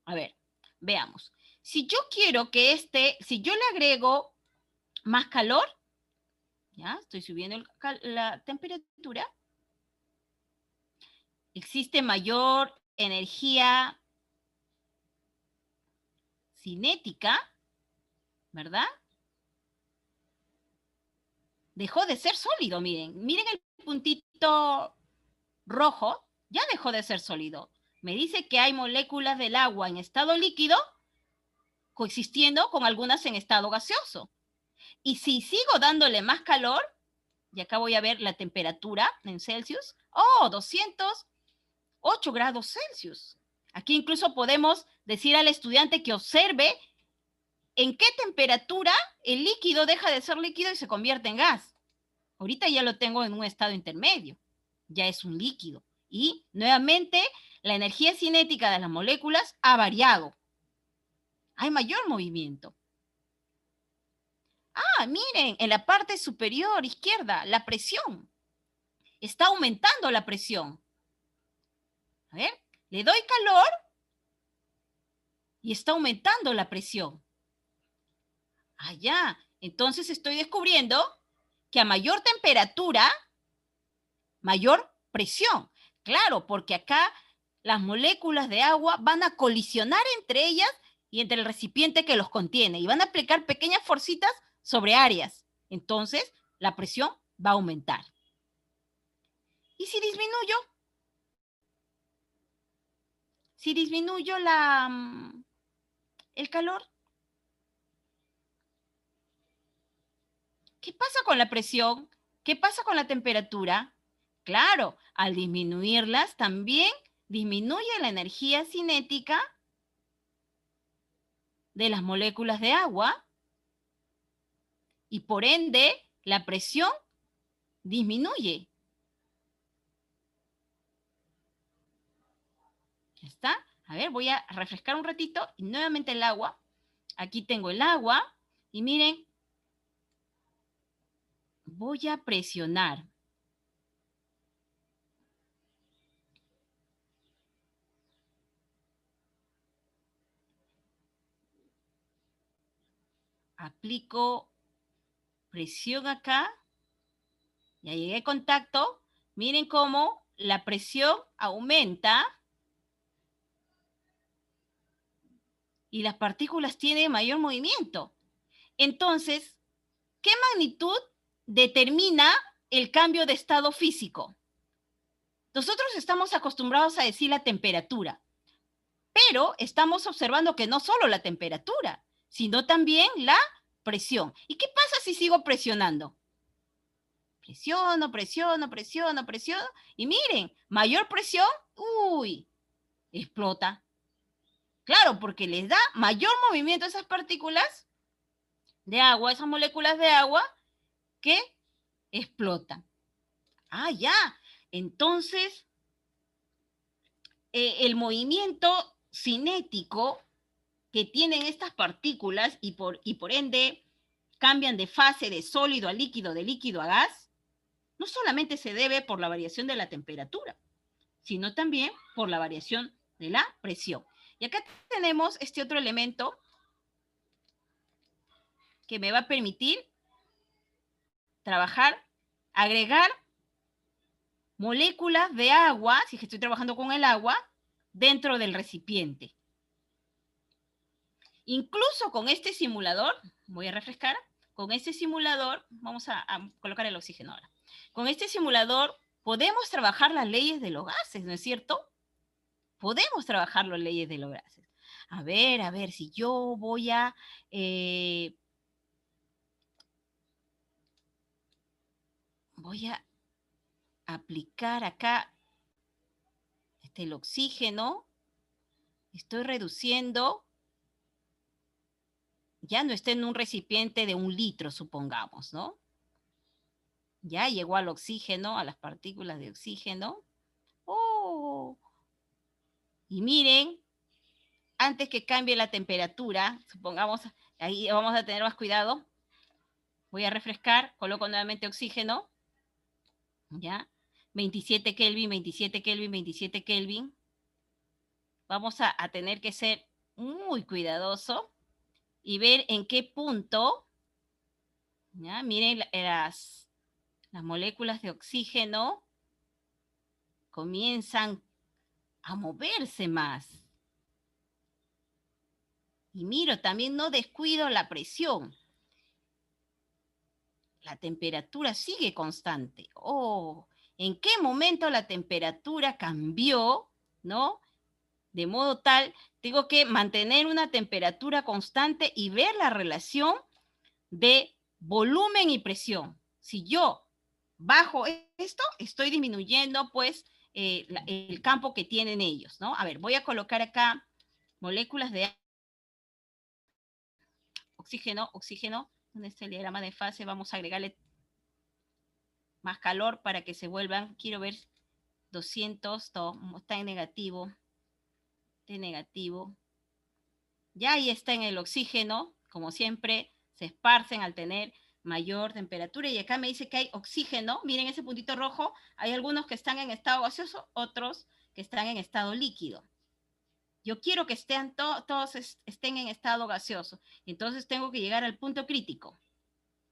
A ver, veamos. Si yo quiero que si yo le agrego más calor, ya, estoy subiendo la temperatura, existe mayor energía cinética, ¿verdad? Dejó de ser sólido, miren. Miren el puntito rojo, ya dejó de ser sólido. Me dice que hay moléculas del agua en estado líquido coexistiendo con algunas en estado gaseoso. Y si sigo dándole más calor, y acá voy a ver la temperatura en Celsius, 208 grados Celsius. Aquí incluso podemos decir al estudiante que observe en qué temperatura el líquido deja de ser líquido y se convierte en gas. Ahorita ya lo tengo en un estado intermedio, ya es un líquido. Y nuevamente la energía cinética de las moléculas ha variado. Hay mayor movimiento. Miren, en la parte superior izquierda, la presión. Está aumentando la presión. A ver, le doy calor y está aumentando la presión. Ya. Entonces estoy descubriendo que a mayor temperatura, mayor presión. Claro, porque acá las moléculas de agua van a colisionar entre ellas y entre el recipiente que los contiene y van a aplicar pequeñas forcitas sobre áreas. Entonces, la presión va a aumentar. ¿Y si disminuyo? Si disminuyo el calor, ¿qué pasa con la presión? ¿Qué pasa con la temperatura? Claro, al disminuirlas también disminuye la energía cinética de las moléculas de agua y por ende la presión disminuye. ¿Ya está? A ver, voy a refrescar un ratito y nuevamente el agua. Aquí tengo el agua y miren, voy a presionar. Aplico presión acá. Ya llegué a contacto. Miren cómo la presión aumenta y las partículas tienen mayor movimiento. Entonces, ¿qué magnitud determina el cambio de estado físico? Nosotros estamos acostumbrados a decir la temperatura, pero estamos observando que no solo la temperatura, sino también la presión. ¿Y qué pasa si sigo presionando? Presiono, presiono, presiono, presiono, y miren, mayor presión, explota. Claro, porque les da mayor movimiento a esas partículas de agua, esas moléculas de agua, que explotan. Ya. Entonces, el movimiento cinético que tienen estas partículas y por ende cambian de fase de sólido a líquido, de líquido a gas, no solamente se debe por la variación de la temperatura, sino también por la variación de la presión. Y acá tenemos este otro elemento que me va a permitir trabajar, agregar moléculas de agua, si es que estoy trabajando con el agua, dentro del recipiente. Incluso con este simulador, voy a refrescar, con este simulador, vamos a colocar el oxígeno ahora. Con este simulador podemos trabajar las leyes de los gases, ¿no es cierto? Podemos trabajar las leyes de los gases. A ver, si yo voy a... voy a aplicar acá el oxígeno, estoy reduciendo, ya no está en un recipiente de 1 litro, supongamos, ¿no? Ya llegó al oxígeno, a las partículas de oxígeno. ¡Oh! Y miren, antes que cambie la temperatura, supongamos, ahí vamos a tener más cuidado. Voy a refrescar, coloco nuevamente oxígeno. ¿Ya? 27 Kelvin, 27 Kelvin, 27 Kelvin. Vamos a tener que ser muy cuidadoso y ver en qué punto, ¿ya? Miren las moléculas de oxígeno comienzan a moverse más. Y miro, también no descuido la presión. La temperatura sigue constante. Oh, ¿en qué momento la temperatura cambió, no? De modo tal, tengo que mantener una temperatura constante y ver la relación de volumen y presión. Si yo bajo esto, estoy disminuyendo pues el campo que tienen ellos, ¿no? A ver, voy a colocar acá moléculas de oxígeno, ¿dónde está el diagrama de fase? Vamos a agregarle más calor para que se vuelvan, quiero ver 200, está en negativo, de negativo. Ya ahí está en el oxígeno, como siempre, se esparcen al tener mayor temperatura. Y acá me dice que hay oxígeno. Miren ese puntito rojo. Hay algunos que están en estado gaseoso, otros que están en estado líquido. Yo quiero que estén todos estén en estado gaseoso. Entonces tengo que llegar al punto crítico.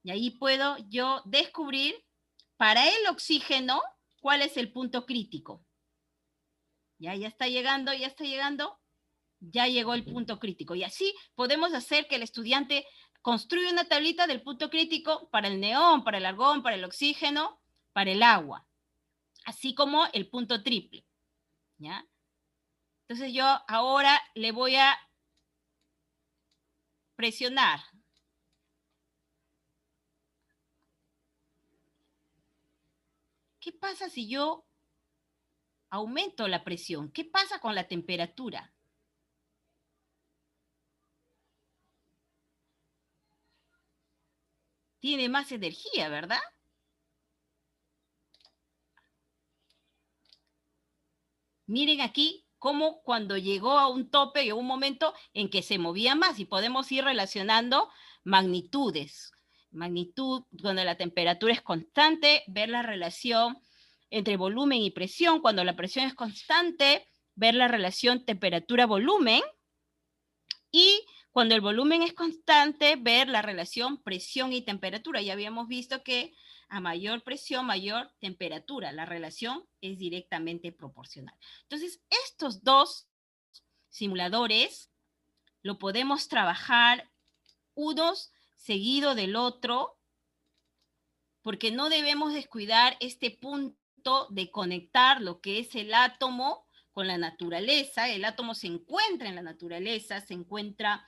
Y ahí puedo yo descubrir para el oxígeno cuál es el punto crítico. Ya está llegando, ya está llegando. Ya llegó el punto crítico. Y así podemos hacer que el estudiante construya una tablita del punto crítico para el neón, para el argón, para el oxígeno, para el agua, así como el punto triple. ¿Ya? Entonces yo ahora le voy a presionar. ¿Qué pasa si yo aumento la presión? ¿Qué pasa con la temperatura? Tiene más energía, ¿verdad? Miren aquí cómo cuando llegó a un tope, llegó un momento en que se movía más y podemos ir relacionando magnitudes. Magnitud, cuando la temperatura es constante, ver la relación entre volumen y presión. Cuando la presión es constante, ver la relación temperatura-volumen. Y cuando el volumen es constante, ver la relación presión y temperatura. Ya habíamos visto que a mayor presión, mayor temperatura. La relación es directamente proporcional. Entonces, estos dos simuladores lo podemos trabajar unos seguido del otro, porque no debemos descuidar este punto de conectar lo que es el átomo con la naturaleza. El átomo se encuentra en la naturaleza, se encuentra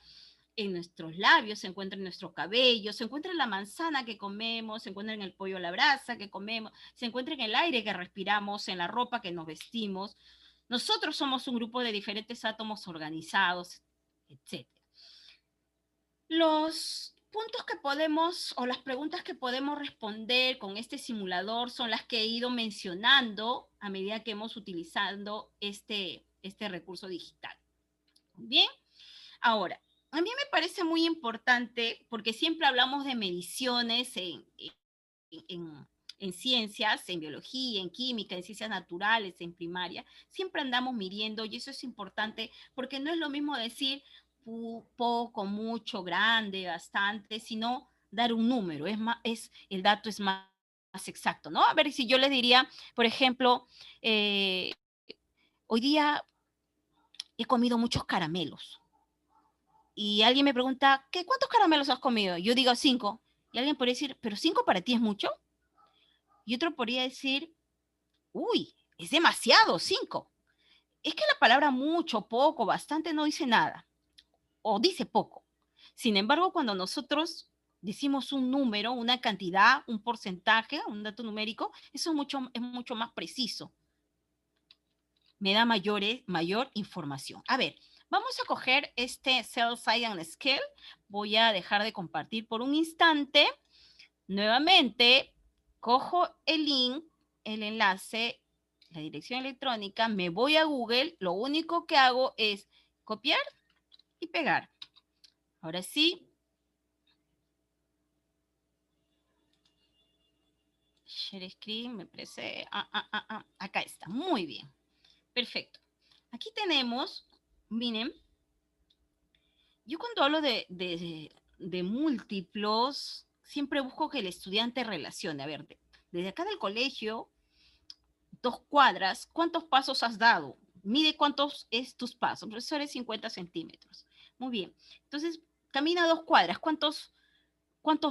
en nuestros labios, se encuentra en nuestro cabello, se encuentra en la manzana que comemos, se encuentra en el pollo a la brasa que comemos, se encuentra en el aire que respiramos, en la ropa que nos vestimos. Nosotros somos un grupo de diferentes átomos organizados, etc. Los puntos que podemos, o las preguntas que podemos responder con este simulador son las que he ido mencionando a medida que hemos utilizado este recurso digital. Bien, ahora, a mí me parece muy importante, porque siempre hablamos de mediciones en ciencias, en biología, en química, en ciencias naturales, en primaria, siempre andamos midiendo y eso es importante porque no es lo mismo decir poco, mucho, grande, bastante, sino dar un número, el dato es más exacto, ¿no? A ver si yo les diría, por ejemplo, hoy día he comido muchos caramelos. Y alguien me pregunta, ¿cuántos caramelos has comido? Yo digo 5. Y alguien podría decir, ¿pero 5 para ti es mucho? Y otro podría decir, uy, es demasiado, 5. Es que la palabra mucho, poco, bastante no dice nada. O dice poco. Sin embargo, cuando nosotros decimos un número, una cantidad, un porcentaje, un dato numérico, eso es mucho más preciso. Me da mayor información. A ver, vamos a coger este Cell Science Scale. Voy a dejar de compartir por un instante. Nuevamente, cojo el link, el enlace, la dirección electrónica, me voy a Google. Lo único que hago es copiar y pegar. Ahora sí. Share screen, me parece. Acá está. Muy bien. Perfecto. Aquí tenemos, miren, yo cuando hablo de múltiplos, siempre busco que el estudiante relacione. A ver, desde acá del colegio, 2 cuadras, ¿cuántos pasos has dado? Mide cuántos es tus pasos. Profesor, es 50 centímetros. Muy bien. Entonces, camina 2 cuadras. ¿Cuántos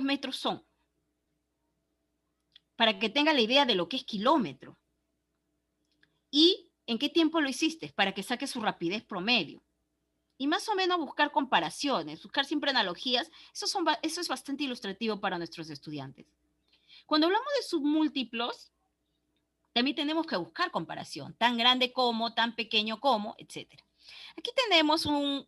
metros son? Para que tenga la idea de lo que es kilómetro. ¿Y en qué tiempo lo hiciste? Para que saque su rapidez promedio. Y más o menos buscar comparaciones, buscar siempre analogías. Eso es bastante ilustrativo para nuestros estudiantes. Cuando hablamos de submúltiplos, también tenemos que buscar comparación, tan grande como, tan pequeño como, etc. Aquí tenemos un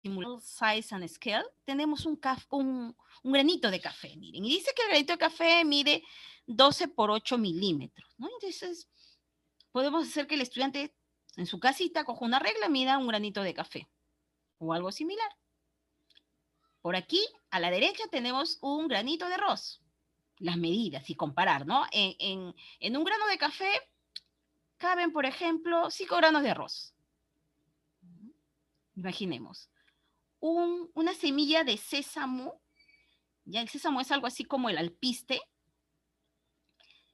simulador Size and Scale. Tenemos un granito de café, miren. Y dice que el granito de café mide 12 por 8 milímetros, ¿no? Entonces, podemos hacer que el estudiante en su casita coja una regla, mida un granito de café o algo similar. Por aquí, a la derecha, tenemos un granito de arroz. Las medidas y comparar, ¿no? En un grano de café caben, por ejemplo, 5 granos de arroz. Imaginemos. Una semilla de sésamo, ya el sésamo es algo así como el alpiste,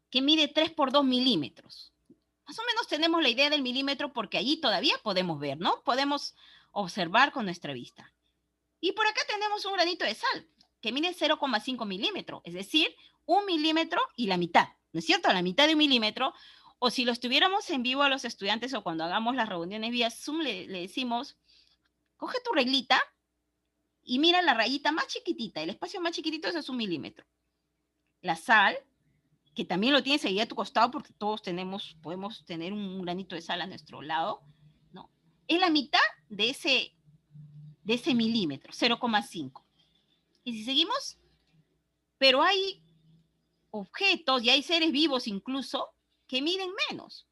que mide 3 por 2 milímetros. Más o menos tenemos la idea del milímetro porque allí todavía podemos ver, ¿no? Podemos observar con nuestra vista. Y por acá tenemos un granito de sal, que mide 0,5 milímetros, es decir, 1 milímetro y la mitad, ¿no es cierto? La mitad de 1 milímetro. O si lo estuviéramos en vivo a los estudiantes o cuando hagamos las reuniones vía Zoom, le decimos, coge tu reglita y mira la rayita más chiquitita, el espacio más chiquitito ese es 1 milímetro. La sal, que también lo tienes ahí a tu costado porque todos podemos tener un granito de sal a nuestro lado, ¿no? Es la mitad de ese milímetro, 0,5. Y si seguimos, pero hay objetos y hay seres vivos incluso que miden menos.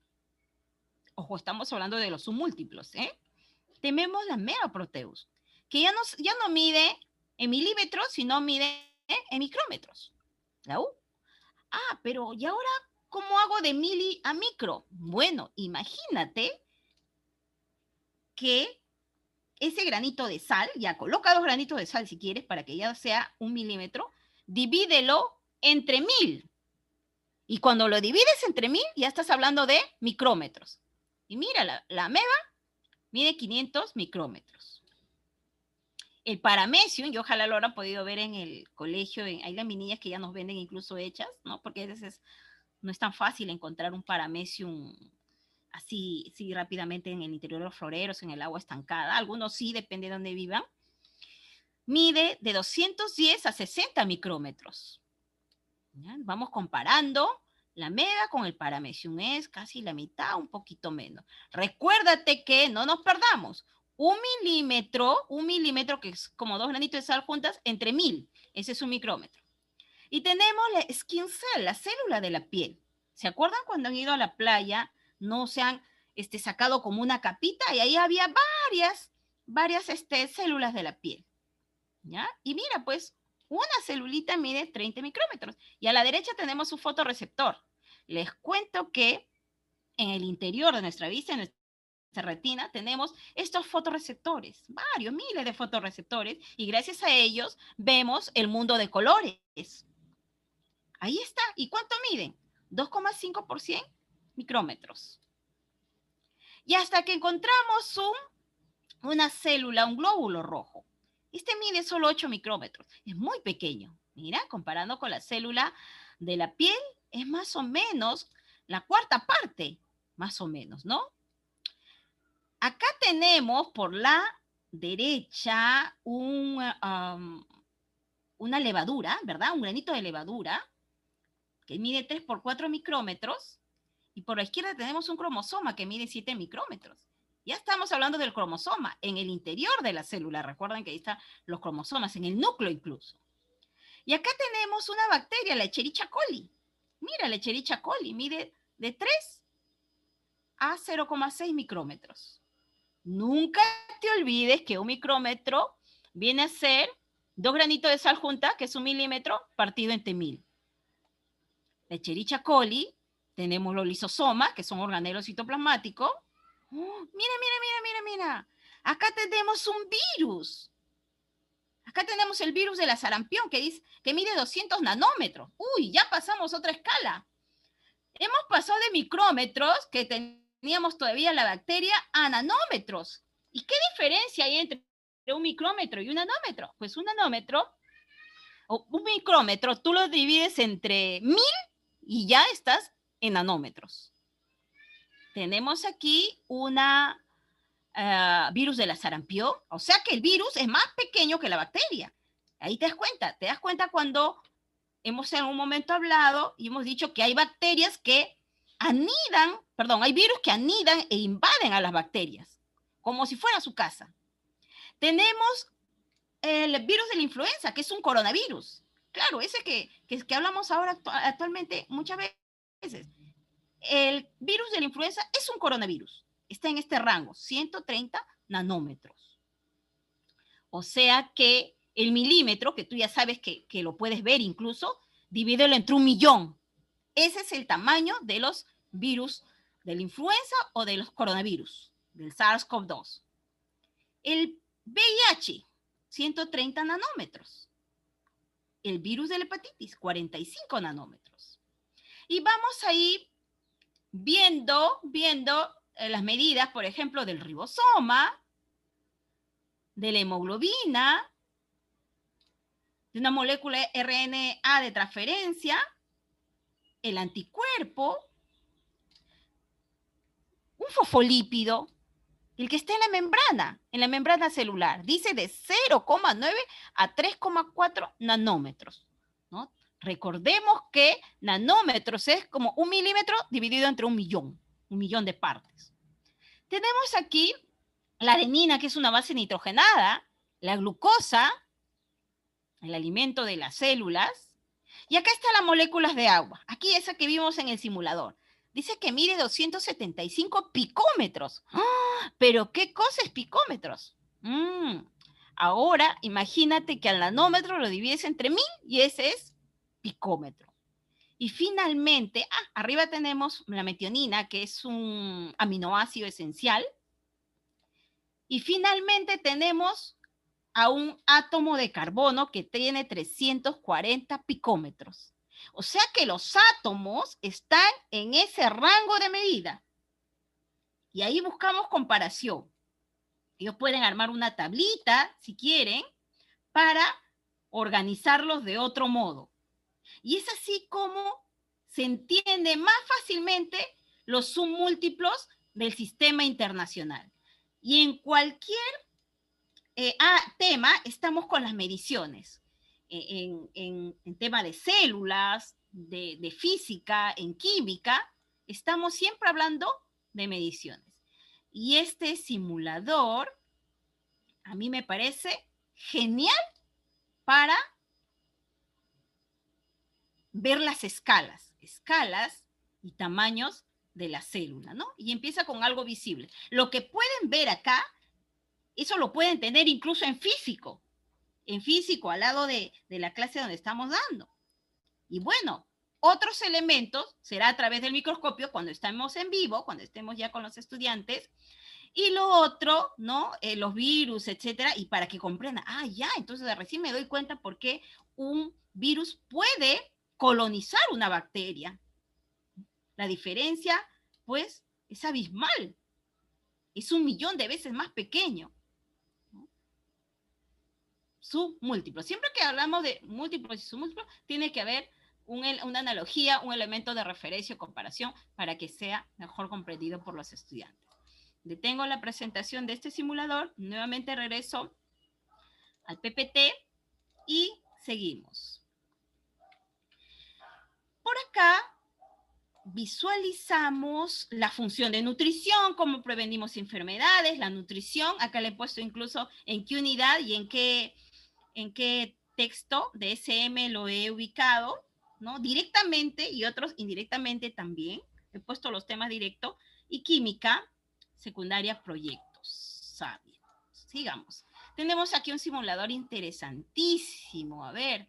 Ojo, estamos hablando de los submúltiplos, ¿eh? Tenemos la Megaproteus, que ya no mide en milímetros, sino mide en micrómetros. ¿La U? Pero ¿y ahora cómo hago de mili a micro? Bueno, imagínate que ese granito de sal, ya coloca 2 granitos de sal si quieres para que ya sea 1 milímetro, divídelo entre 1000. Y cuando lo divides entre 1000, ya estás hablando de micrómetros. Y mira, la mega mide 500 micrómetros. El paramecium, y ojalá lo habrán podido ver en el colegio, hay laminillas que ya nos venden incluso hechas, ¿no? Porque a veces no es tan fácil encontrar un paramecium así rápidamente en el interior de los floreros, en el agua estancada. Algunos sí, depende de dónde vivan. Mide de 210 a 60 micrómetros. ¿Ya? Vamos comparando la mega con el paramecium. Es casi la mitad, un poquito menos. Recuérdate que no nos perdamos. 1 milímetro, que es como 2 granitos de sal juntas, entre 1000. Ese es un micrómetro. Y tenemos la skin cell, la célula de la piel. ¿Se acuerdan cuando han ido a la playa? No se han sacado como una capita y ahí había varias células de la piel. ¿Ya? Y mira, pues, una celulita mide 30 micrómetros. Y a la derecha tenemos su fotorreceptor. Les cuento que en el interior de nuestra vista, en nuestra retina, tenemos estos fotorreceptores, varios, miles de fotorreceptores, y gracias a ellos vemos el mundo de colores. Ahí está. ¿Y cuánto miden? 2,5 por 100 micrómetros. Y hasta que encontramos una célula, un glóbulo rojo. Este mide solo 8 micrómetros. Es muy pequeño. Mira, comparando con la célula de la piel, es más o menos la cuarta parte, más o menos, ¿no? Acá tenemos por la derecha una levadura, ¿verdad? Un granito de levadura que mide 3 por 4 micrómetros. Y por la izquierda tenemos un cromosoma que mide 7 micrómetros. Ya estamos hablando del cromosoma en el interior de la célula. Recuerden que ahí están los cromosomas, en el núcleo incluso. Y acá tenemos una bacteria, la Escherichia coli. Mira, la Escherichia coli mide de 3 a 0,6 micrómetros. Nunca te olvides que un micrómetro viene a ser 2 granitos de sal juntas, que es 1 milímetro, partido entre 1000. La Escherichia coli, tenemos los lisosomas, que son organelos citoplasmáticos. Mira. Acá tenemos un virus. Acá tenemos el virus de la sarampión, que mide 200 nanómetros. Uy, ya pasamos otra escala. Hemos pasado de micrómetros, que teníamos todavía la bacteria, a nanómetros. ¿Y qué diferencia hay entre un micrómetro y un nanómetro? Pues un nanómetro, o un micrómetro, tú lo divides entre 1000 y ya estás en nanómetros. Tenemos aquí una virus de la sarampión, o sea que el virus es más pequeño que la bacteria. Ahí te das cuenta cuando hemos en un momento hablado y hemos dicho que hay bacterias que hay virus que anidan e invaden a las bacterias, como si fuera su casa. Tenemos el virus de la influenza, que es un coronavirus. Claro, ese que hablamos ahora actualmente muchas veces. El virus de la influenza es un coronavirus. Está en este rango, 130 nanómetros. O sea que el milímetro, que tú ya sabes que lo puedes ver incluso, divídelo entre 1.000.000. Ese es el tamaño de los virus de la influenza o de los coronavirus, del SARS-CoV-2. El VIH, 130 nanómetros. El virus de la hepatitis, 45 nanómetros. Y vamos a ir viendo las medidas, por ejemplo, del ribosoma, de la hemoglobina, de una molécula RNA de transferencia, el anticuerpo, un fosfolípido, el que está en la membrana celular, dice de 0,9 a 3,4 nanómetros, ¿no? Recordemos que nanómetros es como 1 milímetro dividido entre 1.000.000 de partes. Tenemos aquí la adenina, que es una base nitrogenada, la glucosa, el alimento de las células, y acá están las moléculas de agua. Aquí esa que vimos en el simulador. Dice que mide 275 picómetros. ¡Ah! ¿Pero qué cosa es picómetros? Ahora, imagínate que al nanómetro lo divides entre 1000 y ese es picómetro. Y finalmente, arriba tenemos la metionina, que es un aminoácido esencial. Y finalmente tenemos a un átomo de carbono que tiene 340 picómetros. O sea que los átomos están en ese rango de medida. Y ahí buscamos comparación. Ellos pueden armar una tablita, si quieren, para organizarlos de otro modo. Y es así como se entiende más fácilmente los submúltiplos del sistema internacional. Y en cualquier tema estamos con las mediciones. En tema de células, de física, en química, estamos siempre hablando de mediciones. Y este simulador a mí me parece genial para ver las escalas y tamaños de la célula, ¿no? Y empieza con algo visible. Lo que pueden ver acá, eso lo pueden tener incluso en físico, al lado de la clase donde estamos dando. Y bueno, otros elementos será a través del microscopio cuando estemos en vivo, cuando estemos ya con los estudiantes. Y lo otro, ¿no? Los virus, etcétera, y para que comprendan, ya, entonces recién me doy cuenta por qué un virus puede colonizar una bacteria. La diferencia, pues, es abismal. Es 1.000.000 de veces más pequeño. Submúltiplo. Siempre que hablamos de múltiplos y submúltiplos, tiene que haber una analogía, un elemento de referencia o comparación para que sea mejor comprendido por los estudiantes. Detengo la presentación de este simulador, nuevamente regreso al PPT y seguimos. Por acá visualizamos la función de nutrición, cómo prevenimos enfermedades, la nutrición. Acá le he puesto incluso en qué unidad y en qué texto de SM lo he ubicado, ¿no? Directamente y otros indirectamente también. He puesto los temas directos y química, secundaria, proyectos. Sabio. Sigamos. Tenemos aquí un simulador interesantísimo. A ver,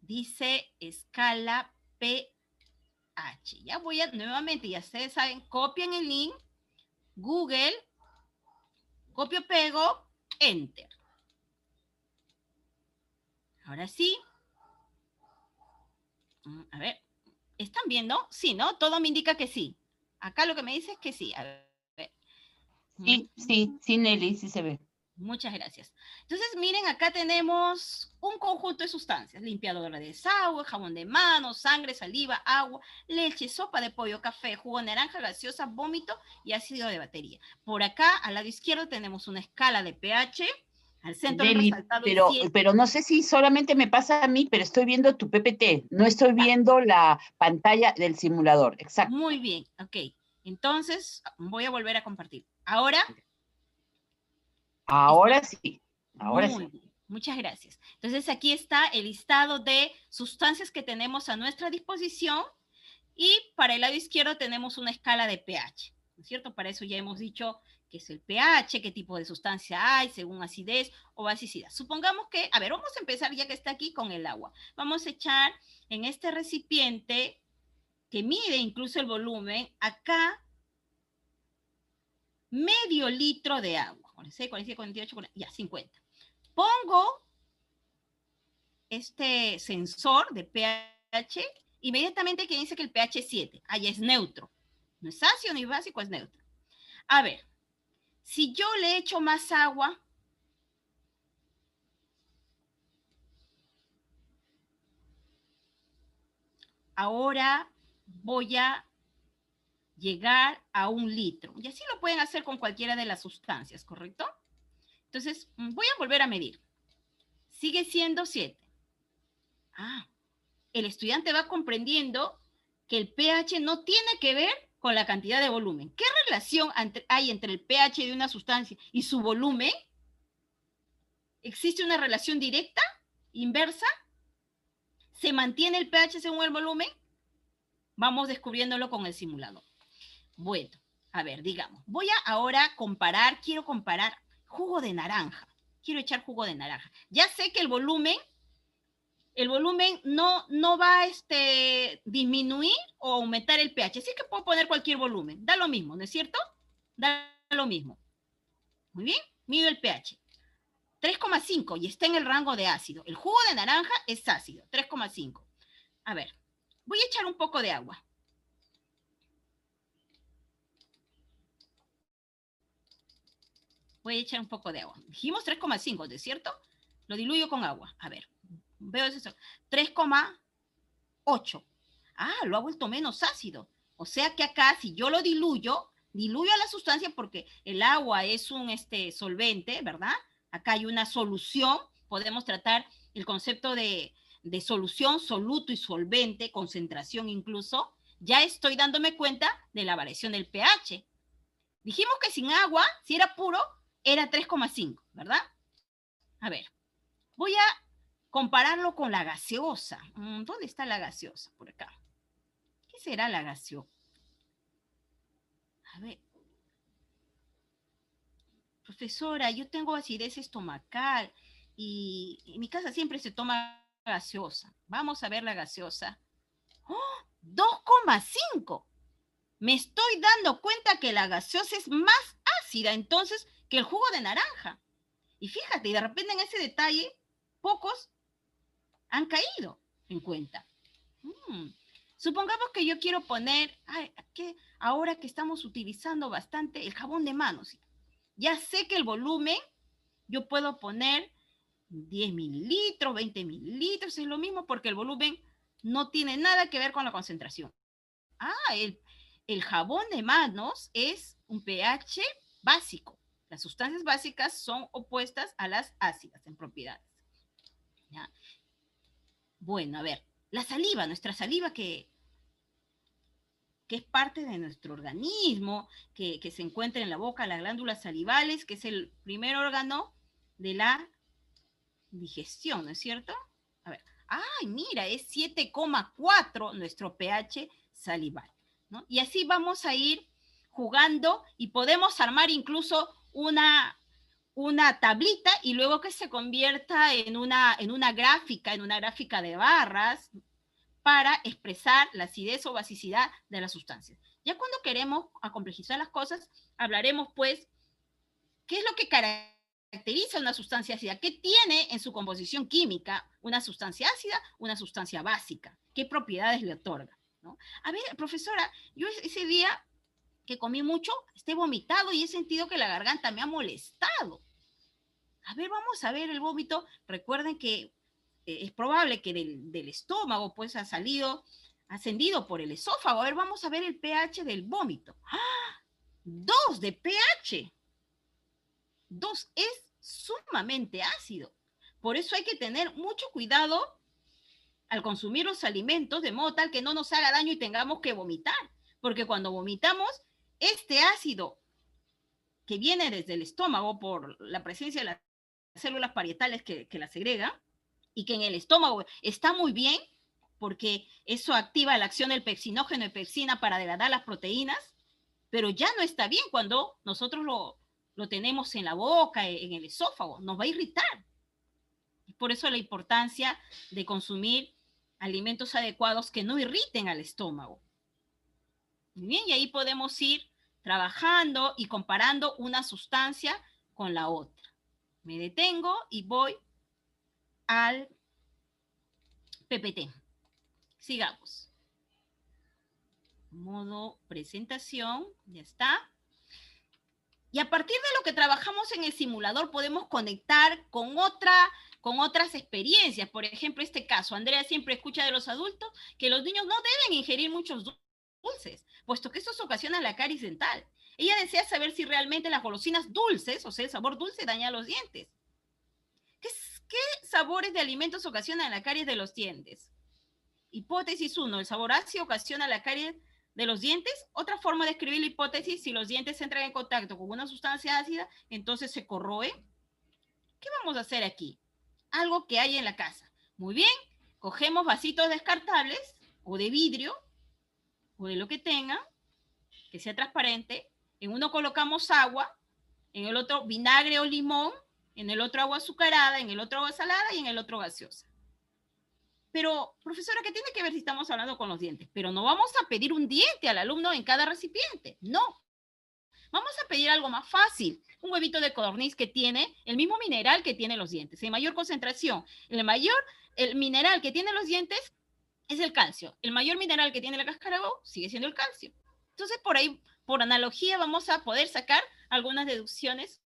dice escala pH. Ya voy a, nuevamente, ya ustedes saben, copien el link, Google, copio, pego, enter. Ahora sí. A ver, ¿están viendo? Sí, ¿no? Todo me indica que sí. Acá lo que me dice es que sí. A ver. Sí, Nelly, sí se ve. Muchas gracias. Entonces, miren, acá tenemos un conjunto de sustancias. Limpiador de desagüe, jabón de manos, sangre, saliva, agua, leche, sopa de pollo, café, jugo de naranja, gaseosa, vómito y ácido de batería. Por acá, al lado izquierdo, tenemos una escala de pH. Al centro Nelly, resaltado pero no sé si solamente me pasa a mí, pero estoy viendo tu PPT. No estoy viendo la pantalla del simulador. Exacto. Muy bien, ok. Entonces, voy a volver a compartir. Ahora Sí. Ahora muy sí. bien, muchas gracias. Entonces aquí está el listado de sustancias que tenemos a nuestra disposición y para el lado izquierdo tenemos una escala de pH, ¿no es cierto? Para eso ya hemos dicho qué es el pH, qué tipo de sustancia hay, según acidez o basicidad. Supongamos que, a ver, vamos a empezar ya que está aquí con el agua. Vamos a echar en este recipiente que mide incluso el volumen, acá medio litro de agua. 46, 47, 48, 40, ya, 50. Pongo este sensor de pH, inmediatamente que dice que el pH es 7. Ahí es neutro. No es ácido ni básico, es neutro. A ver, si yo le echo más agua, ahora voy a llegar a 1 litro. Y así lo pueden hacer con cualquiera de las sustancias, ¿correcto? Entonces, voy a volver a medir. Sigue siendo 7. El estudiante va comprendiendo que el pH no tiene que ver con la cantidad de volumen. ¿Qué relación hay entre el pH de una sustancia y su volumen? ¿Existe una relación directa, inversa? ¿Se mantiene el pH según el volumen? Vamos descubriéndolo con el simulador. Bueno, a ver, digamos, voy a ahora comparar, quiero comparar jugo de naranja. Quiero echar jugo de naranja. Ya sé que el volumen no va a disminuir o aumentar el pH. Así que puedo poner cualquier volumen. Da lo mismo, ¿no es cierto? Da lo mismo. Muy bien, mido el pH. 3,5 y está en el rango de ácido. El jugo de naranja es ácido, 3,5. A ver, voy a echar un poco de agua. Voy a echar un poco de agua. Dijimos 3,5, ¿no es cierto? Lo diluyo con agua. A ver, veo eso. 3,8. Lo ha vuelto menos ácido. O sea que acá, si yo lo diluyo a la sustancia porque el agua es un solvente, ¿verdad? Acá hay una solución. Podemos tratar el concepto de solución, soluto y solvente, concentración incluso. Ya estoy dándome cuenta de la variación del pH. Dijimos que sin agua, si era puro, era 3,5, ¿verdad? A ver, voy a compararlo con la gaseosa. ¿Dónde está la gaseosa? Por acá. ¿Qué será la gaseosa? A ver. Profesora, yo tengo acidez estomacal y en mi casa siempre se toma gaseosa. Vamos a ver la gaseosa. ¡Oh! 2,5. Me estoy dando cuenta que la gaseosa es más ácida entonces que el jugo de naranja. Y fíjate, y de repente en ese detalle, pocos han caído en cuenta. Supongamos que yo quiero poner, ahora que estamos utilizando bastante el jabón de manos, ya sé que el volumen, yo puedo poner 10 mililitros, 20 mililitros, es lo mismo porque el volumen no tiene nada que ver con la concentración. El jabón de manos es un pH básico. Las sustancias básicas son opuestas a las ácidas en propiedades. ¿Ya? Bueno, a ver, la saliva, nuestra saliva que es parte de nuestro organismo, que se encuentra en la boca, las glándulas salivales, que es el primer órgano de la digestión, ¿no es cierto? A ver, mira, es 7,4 nuestro pH salival, ¿no? Y así vamos a ir jugando y podemos armar incluso una tablita y luego que se convierta en una gráfica de barras para expresar la acidez o basicidad de las sustancias. Ya cuando queremos acomplejizar las cosas, hablaremos pues qué es lo que caracteriza una sustancia ácida, qué tiene en su composición química una sustancia ácida, una sustancia básica, qué propiedades le otorga, ¿no? A ver, profesora, yo ese día que comí mucho, he vomitado y he sentido que la garganta me ha molestado. A ver, vamos a ver el vómito. Recuerden que es probable que del estómago pues ha ascendido por el esófago. A ver, vamos a ver el pH del vómito. 2 de pH. 2 es sumamente ácido. Por eso hay que tener mucho cuidado al consumir los alimentos de modo tal que no nos haga daño y tengamos que vomitar. Porque cuando vomitamos, este ácido que viene desde el estómago por la presencia de las células parietales que la segregan, y que en el estómago está muy bien, porque eso activa la acción del pepsinógeno y pepsina para degradar las proteínas, pero ya no está bien cuando nosotros lo tenemos en la boca, en el esófago, nos va a irritar. Por eso la importancia de consumir alimentos adecuados que no irriten al estómago. Bien, y ahí podemos ir trabajando y comparando una sustancia con la otra. Me detengo y voy al PPT. Sigamos. Modo presentación, ya está. Y a partir de lo que trabajamos en el simulador podemos conectar con otras experiencias. Por ejemplo, este caso, Andrea siempre escucha de los adultos que los niños no deben ingerir muchos dulces, puesto que eso ocasiona la caries dental. Ella desea saber si realmente las golosinas dulces, o sea, el sabor dulce, daña los dientes. ¿Qué sabores de alimentos ocasionan la caries de los dientes? Hipótesis 1, el sabor ácido ocasiona la caries de los dientes. Otra forma de escribir la hipótesis, si los dientes entran en contacto con una sustancia ácida, entonces se corroe. ¿Qué vamos a hacer aquí? Algo que hay en la casa. Muy bien, cogemos vasitos descartables o de vidrio o de lo que tengan, que sea transparente. En uno colocamos agua, en el otro vinagre o limón, en el otro agua azucarada, en el otro agua salada y en el otro gaseosa. Pero, profesora, ¿qué tiene que ver si estamos hablando con los dientes? Pero no vamos a pedir un diente al alumno en cada recipiente, no. Vamos a pedir algo más fácil, un huevito de codorniz que tiene el mismo mineral que tienen los dientes, en mayor concentración. El mineral que tiene los dientes es el calcio. El mayor mineral que tiene la cáscara de huevo sigue siendo el calcio. Entonces, por ahí, por analogía, vamos a poder sacar algunas deducciones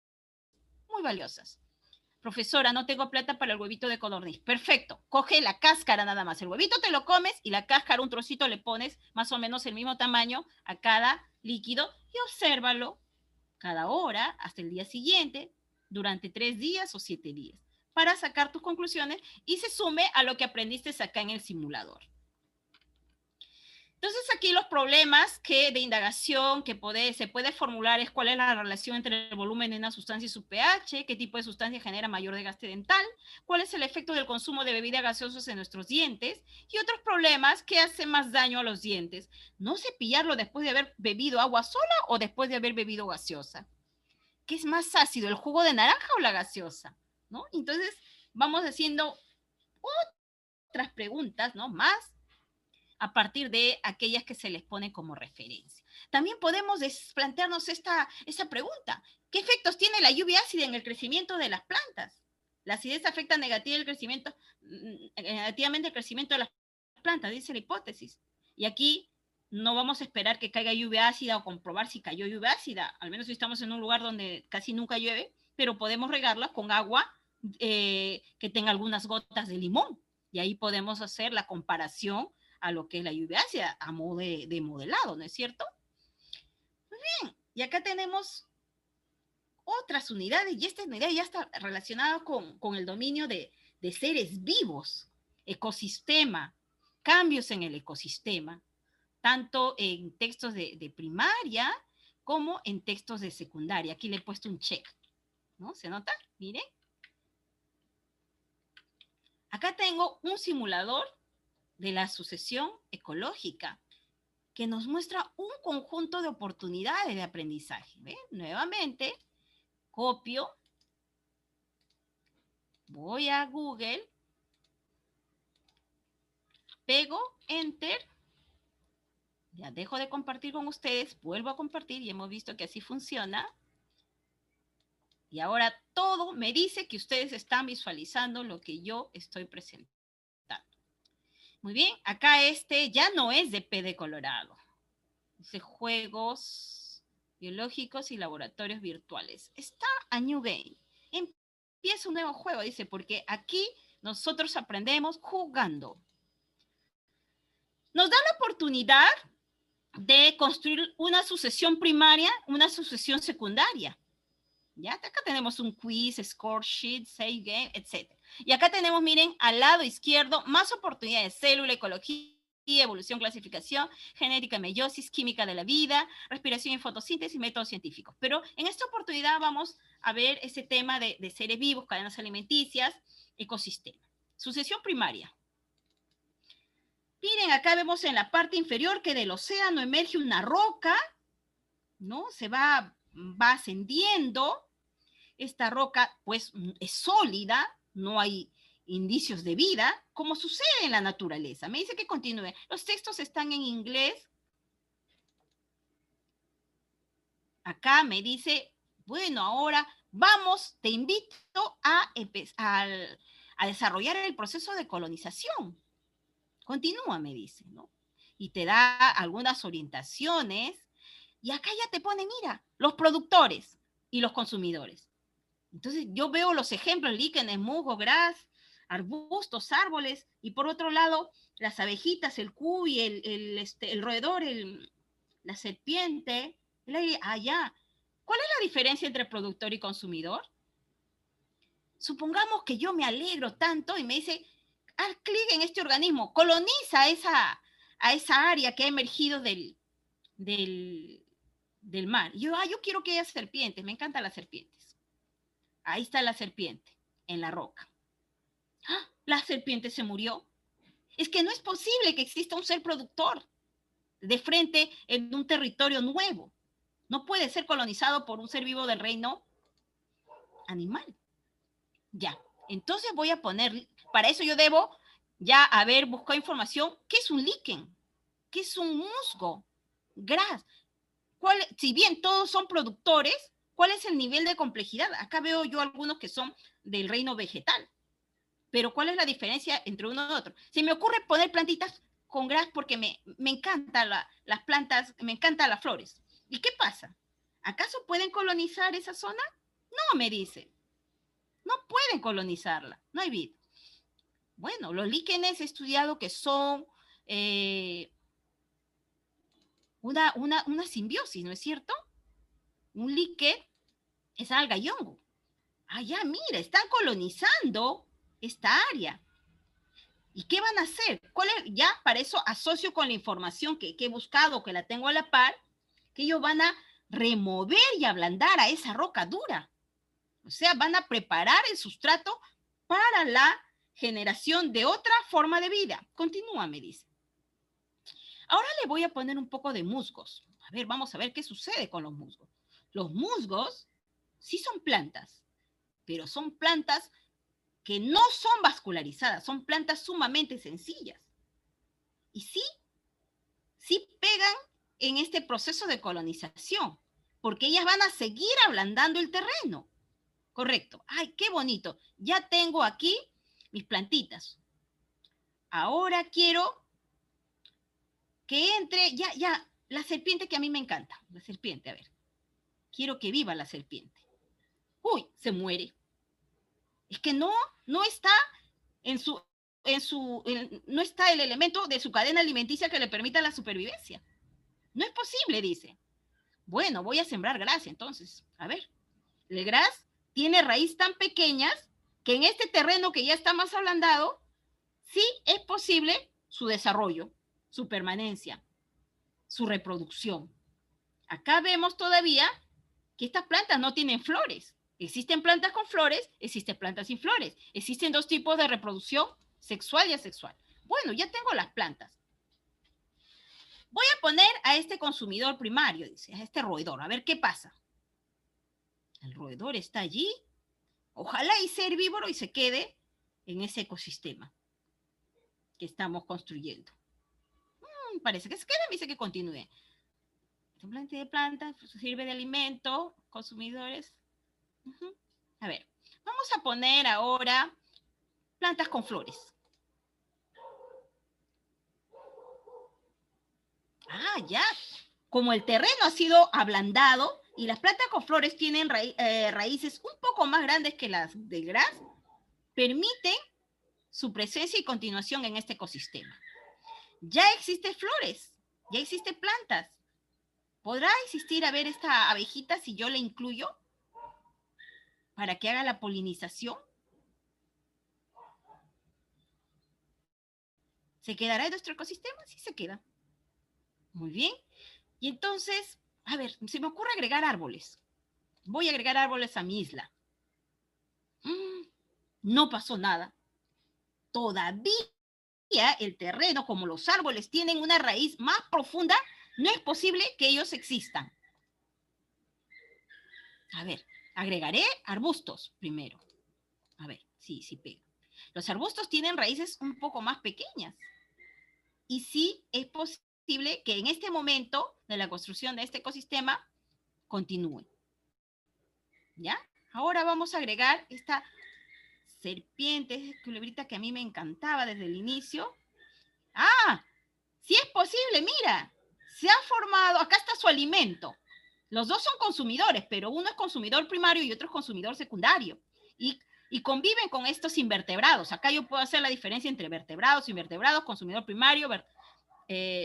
muy valiosas. Profesora, no tengo plata para el huevito de codorniz. Perfecto, coge la cáscara nada más. El huevito te lo comes y la cáscara, un trocito le pones más o menos el mismo tamaño a cada líquido y obsérvalo cada hora hasta el día siguiente durante 3 días o 7 días para sacar tus conclusiones y se sume a lo que aprendiste acá en el simulador. Entonces aquí los problemas de indagación que se puede formular es cuál es la relación entre el volumen de una sustancia y su pH, qué tipo de sustancia genera mayor desgaste dental, cuál es el efecto del consumo de bebidas gaseosas en nuestros dientes y otros problemas que hacen más daño a los dientes. No cepillarlo después de haber bebido agua sola o después de haber bebido gaseosa. ¿Qué es más ácido, el jugo de naranja o la gaseosa? ¿No? Entonces vamos haciendo otras preguntas, ¿no? Más a partir de aquellas que se les pone como referencia. También podemos plantearnos esta pregunta. ¿Qué efectos tiene la lluvia ácida en el crecimiento de las plantas? La acidez afecta negativamente el crecimiento de las plantas, dice la hipótesis. Y aquí no vamos a esperar que caiga lluvia ácida o comprobar si cayó lluvia ácida, al menos si estamos en un lugar donde casi nunca llueve, pero podemos regarla con agua que tenga algunas gotas de limón. Y ahí podemos hacer la comparación a lo que es la lluvia ácida, a modo de modelado, ¿no es cierto? Muy bien, y acá tenemos otras unidades, y esta unidad ya está relacionada con el dominio de seres vivos, ecosistema, cambios en el ecosistema, tanto en textos de primaria como en textos de secundaria. Aquí le he puesto un check, ¿no? ¿Se nota? Miren. Acá tengo un simulador de la sucesión ecológica que nos muestra un conjunto de oportunidades de aprendizaje. ¿Ven? Nuevamente, copio, voy a Google, pego, enter, ya dejo de compartir con ustedes, vuelvo a compartir y hemos visto que así funciona. Y ahora todo me dice que ustedes están visualizando lo que yo estoy presentando. Muy bien, acá este ya no es de P de Colorado. Dice juegos biológicos y laboratorios virtuales. Está a New Game. Empieza un nuevo juego, dice, porque aquí nosotros aprendemos jugando. Nos da la oportunidad de construir una sucesión primaria, una sucesión secundaria. ¿Ya? Acá tenemos un quiz, score sheet, save game, etc. Y acá tenemos, miren, al lado izquierdo, más oportunidades, célula, ecología, evolución, clasificación, genética, meiosis, química de la vida, respiración y fotosíntesis, métodos científicos. Pero en esta oportunidad vamos a ver ese tema de seres vivos, cadenas alimenticias, ecosistema. Sucesión primaria. Miren, acá vemos en la parte inferior que del océano emerge una roca, ¿no? Se va ascendiendo. Esta roca, pues, es sólida, no hay indicios de vida, como sucede en la naturaleza. Me dice que continúe. Los textos están en inglés. Acá me dice, bueno, ahora vamos, te invito a desarrollar el proceso de colonización. Continúa, me dice, ¿no? Y te da algunas orientaciones. Y acá ya te pone, mira, los productores y los consumidores. Entonces yo veo los ejemplos, líquenes, musgo, gras, arbustos, árboles, y por otro lado, las abejitas, el cuy, el roedor, la serpiente, allá. ¿Cuál es la diferencia entre productor y consumidor? Supongamos que yo me alegro tanto y me dice, haz clic en este organismo, coloniza a esa área que ha emergido del mar. Y yo quiero que haya serpientes, me encantan las serpientes. Ahí está la serpiente, en la roca. ¡Ah! La serpiente se murió. Es que no es posible que exista un ser productor de frente en un territorio nuevo. No puede ser colonizado por un ser vivo del reino animal. Ya, entonces voy a poner, para eso yo debo ya haber buscado información. ¿Qué es un líquen? ¿Qué es un musgo? Gras. Si bien todos son productores, ¿cuál es el nivel de complejidad? Acá veo yo algunos que son del reino vegetal. Pero ¿cuál es la diferencia entre uno y otro? Se me ocurre poner plantitas con gras porque me encantan las plantas, me encantan las flores. ¿Y qué pasa? ¿Acaso pueden colonizar esa zona? No, me dice. No pueden colonizarla, no hay vida. Bueno, los líquenes he estudiado que son una simbiosis, ¿no es cierto? Un líquen es alga y hongo. Ah, ya, mira, están colonizando esta área. ¿Y qué van a hacer? Ya para eso asocio con la información que he buscado, que la tengo a la par, que ellos van a remover y ablandar a esa roca dura. O sea, van a preparar el sustrato para la generación de otra forma de vida. Continúa, me dice. Ahora le voy a poner un poco de musgos. A ver, vamos a ver qué sucede con los musgos. Los musgos sí son plantas, pero son plantas que no son vascularizadas, son plantas sumamente sencillas. Y sí pegan en este proceso de colonización, porque ellas van a seguir ablandando el terreno. Correcto. Ay, qué bonito. Ya tengo aquí mis plantitas. Ahora quiero que entre, la serpiente que a mí me encanta, la serpiente, a ver, quiero que viva la serpiente. Uy, se muere. Es que no está no está el elemento de su cadena alimenticia que le permita la supervivencia. No es posible, dice. Bueno, voy a sembrar gras entonces. A ver, el gras tiene raíz tan pequeñas que en este terreno que ya está más ablandado, sí es posible su desarrollo, su permanencia, su reproducción. Acá vemos todavía que estas plantas no tienen flores. Existen plantas con flores, existen plantas sin flores. Existen dos tipos de reproducción, sexual y asexual. Bueno, ya tengo las plantas. Voy a poner a este consumidor primario, dice, a este roedor, a ver qué pasa. El roedor está allí. Ojalá y sea herbívoro y se quede en ese ecosistema que estamos construyendo. Parece que se queda, me dice que continúe. Semblante de plantas, sirve de alimento, consumidores. A ver, vamos a poner ahora plantas con flores. Ya. Como el terreno ha sido ablandado y las plantas con flores tienen raíces un poco más grandes que las del gras, permiten su presencia y continuación en este ecosistema. Ya existen flores, ya existen plantas. ¿Podrá existir, a ver, esta abejita si yo la incluyo para que haga la polinización? ¿Se quedará en nuestro ecosistema? Sí se queda. Muy bien. Y entonces, a ver, se me ocurre agregar árboles. Voy a agregar árboles a mi isla. No pasó nada. Todavía el terreno, como los árboles tienen una raíz más profunda, no es posible que ellos existan. A ver, agregaré arbustos primero. A ver, sí pega. Los arbustos tienen raíces un poco más pequeñas. Y sí es posible que en este momento de la construcción de este ecosistema continúe. ¿Ya? Ahora vamos a agregar esta serpiente, culebrita que a mí me encantaba desde el inicio. Sí es posible, mira. Se ha formado, acá está su alimento. Los dos son consumidores, pero uno es consumidor primario y otro es consumidor secundario. Y conviven con estos invertebrados. Acá yo puedo hacer la diferencia entre vertebrados, invertebrados, consumidor primario,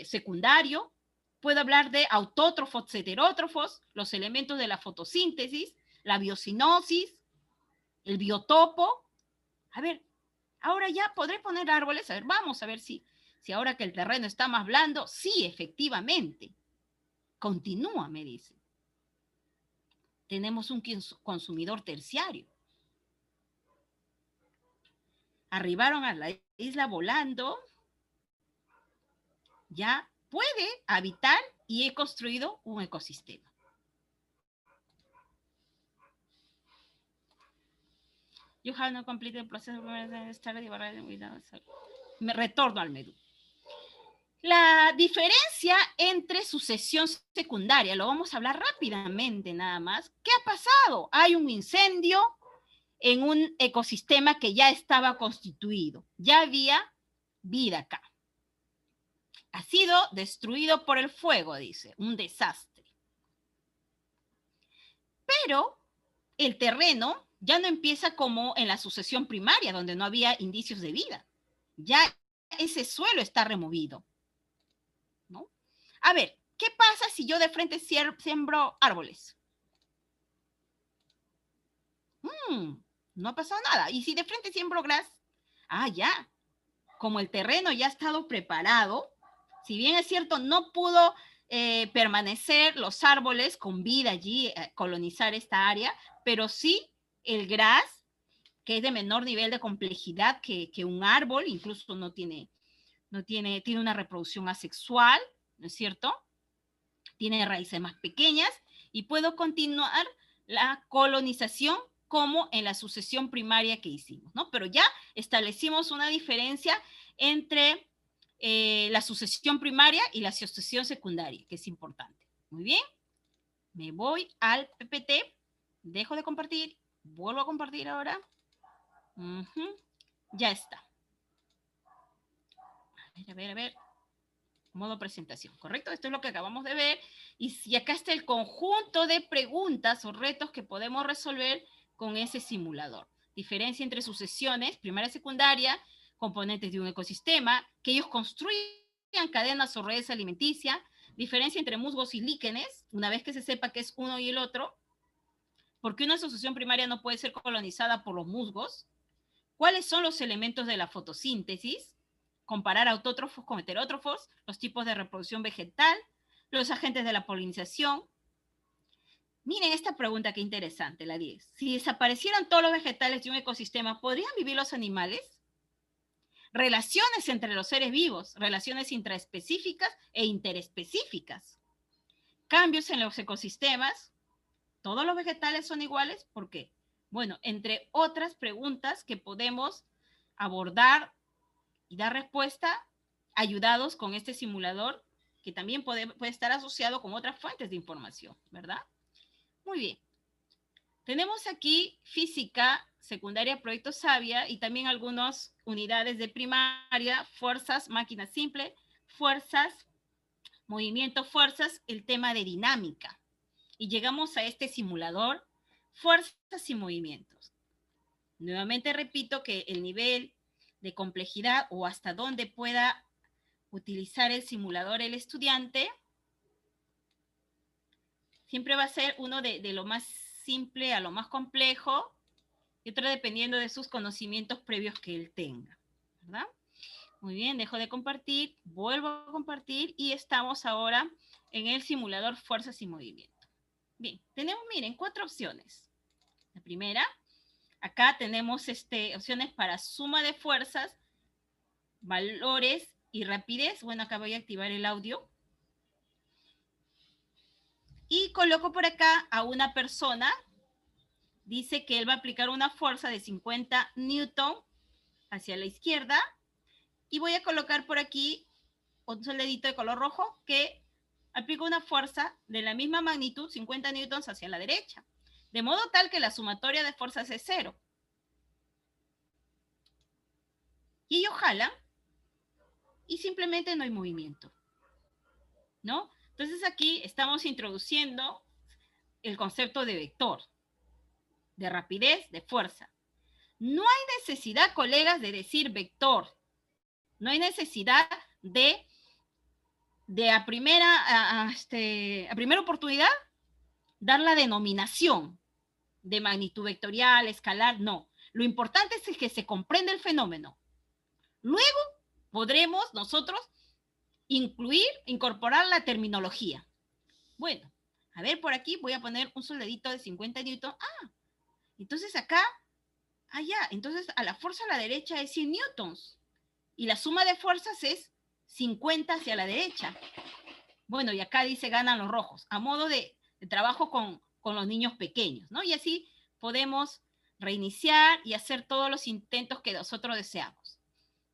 secundario. Puedo hablar de autótrofos, heterótrofos, los elementos de la fotosíntesis, la biocinosis, el biotopo. A ver, ahora ya podré poner árboles. A ver, vamos a ver si ahora que el terreno está más blando, sí, efectivamente. Continúa, me dice. Tenemos un consumidor terciario. Arribaron a la isla volando. Ya puede habitar y he construido un ecosistema. You have not completed the process of study. Me retorno al menú. La diferencia entre sucesión secundaria, lo vamos a hablar rápidamente nada más. ¿Qué ha pasado? Hay un incendio en un ecosistema que ya estaba constituido. Ya había vida acá. Ha sido destruido por el fuego, dice, un desastre. Pero el terreno ya no empieza como en la sucesión primaria, donde no había indicios de vida. Ya ese suelo está removido. ¿No? A ver, ¿qué pasa si yo de frente siembro árboles? No ha pasado nada. ¿Y si de frente siembro gras? Ya. Como el terreno ya ha estado preparado, si bien es cierto, no pudo permanecer los árboles con vida allí, colonizar esta área, pero sí el gras, que es de menor nivel de complejidad que un árbol, incluso tiene una reproducción asexual, ¿no es cierto? Tiene raíces más pequeñas y puedo continuar la colonización como en la sucesión primaria que hicimos, ¿no? Pero ya establecimos una diferencia entre la sucesión primaria y la sucesión secundaria, que es importante. Muy bien. Me voy al PPT, dejo de compartir, vuelvo a compartir ahora. Ya está. A ver. Modo presentación, ¿correcto? Esto es lo que acabamos de ver. Y acá está el conjunto de preguntas o retos que podemos resolver con ese simulador. Diferencia entre sucesiones, primaria y secundaria, componentes de un ecosistema, que ellos construyan cadenas o redes alimenticias, diferencia entre musgos y líquenes, una vez que se sepa que es uno y el otro, ¿por qué una asociación primaria no puede ser colonizada por los musgos? ¿Cuáles son los elementos de la fotosíntesis? Comparar autótrofos con heterótrofos, los tipos de reproducción vegetal, los agentes de la polinización. Miren esta pregunta qué interesante, la 10. Si desaparecieran todos los vegetales de un ecosistema, ¿podrían vivir los animales? Relaciones entre los seres vivos, relaciones intraespecíficas e interespecíficas. Cambios en los ecosistemas. ¿Todos los vegetales son iguales? ¿Por qué? Bueno, entre otras preguntas que podemos abordar y dar respuesta ayudados con este simulador que también puede estar asociado con otras fuentes de información, ¿verdad? Muy bien. Tenemos aquí física, secundaria, proyecto Savia y también algunas unidades de primaria, fuerzas, máquina simple, fuerzas, movimiento, fuerzas, el tema de dinámica. Y llegamos a este simulador, fuerzas y movimientos. Nuevamente repito que el nivel de complejidad o hasta dónde pueda utilizar el simulador el estudiante siempre va a ser uno de lo más simple a lo más complejo y otro dependiendo de sus conocimientos previos que él tenga, ¿verdad? Muy bien, dejo de compartir, vuelvo a compartir y estamos ahora en el simulador fuerzas y movimiento. Bien, tenemos, miren, 4 opciones. La primera, acá tenemos opciones para suma de fuerzas, valores y rapidez. Bueno, acá voy a activar el audio. Y coloco por acá a una persona. Dice que él va a aplicar una fuerza de 50 newton hacia la izquierda. Y voy a colocar por aquí un soldadito de color rojo que aplica una fuerza de la misma magnitud, 50 newtons hacia la derecha. De modo tal que la sumatoria de fuerzas es 0. Y ellos jalan y simplemente no hay movimiento, ¿no? Entonces aquí estamos introduciendo el concepto de vector, de rapidez, de fuerza. No hay necesidad, colegas, de decir vector. No hay necesidad de a primera oportunidad dar la denominación de magnitud vectorial, escalar, no. Lo importante es que se comprenda el fenómeno. Luego podremos nosotros incorporar la terminología. Bueno, a ver, por aquí voy a poner un soldadito de 50 newton. Ah, entonces acá, ya, entonces a la fuerza a la derecha es 100 newtons. Y la suma de fuerzas es 50 hacia la derecha. Bueno, y acá dice ganan los rojos, a modo de trabajo con los niños pequeños, ¿no? Y así podemos reiniciar y hacer todos los intentos que nosotros deseamos.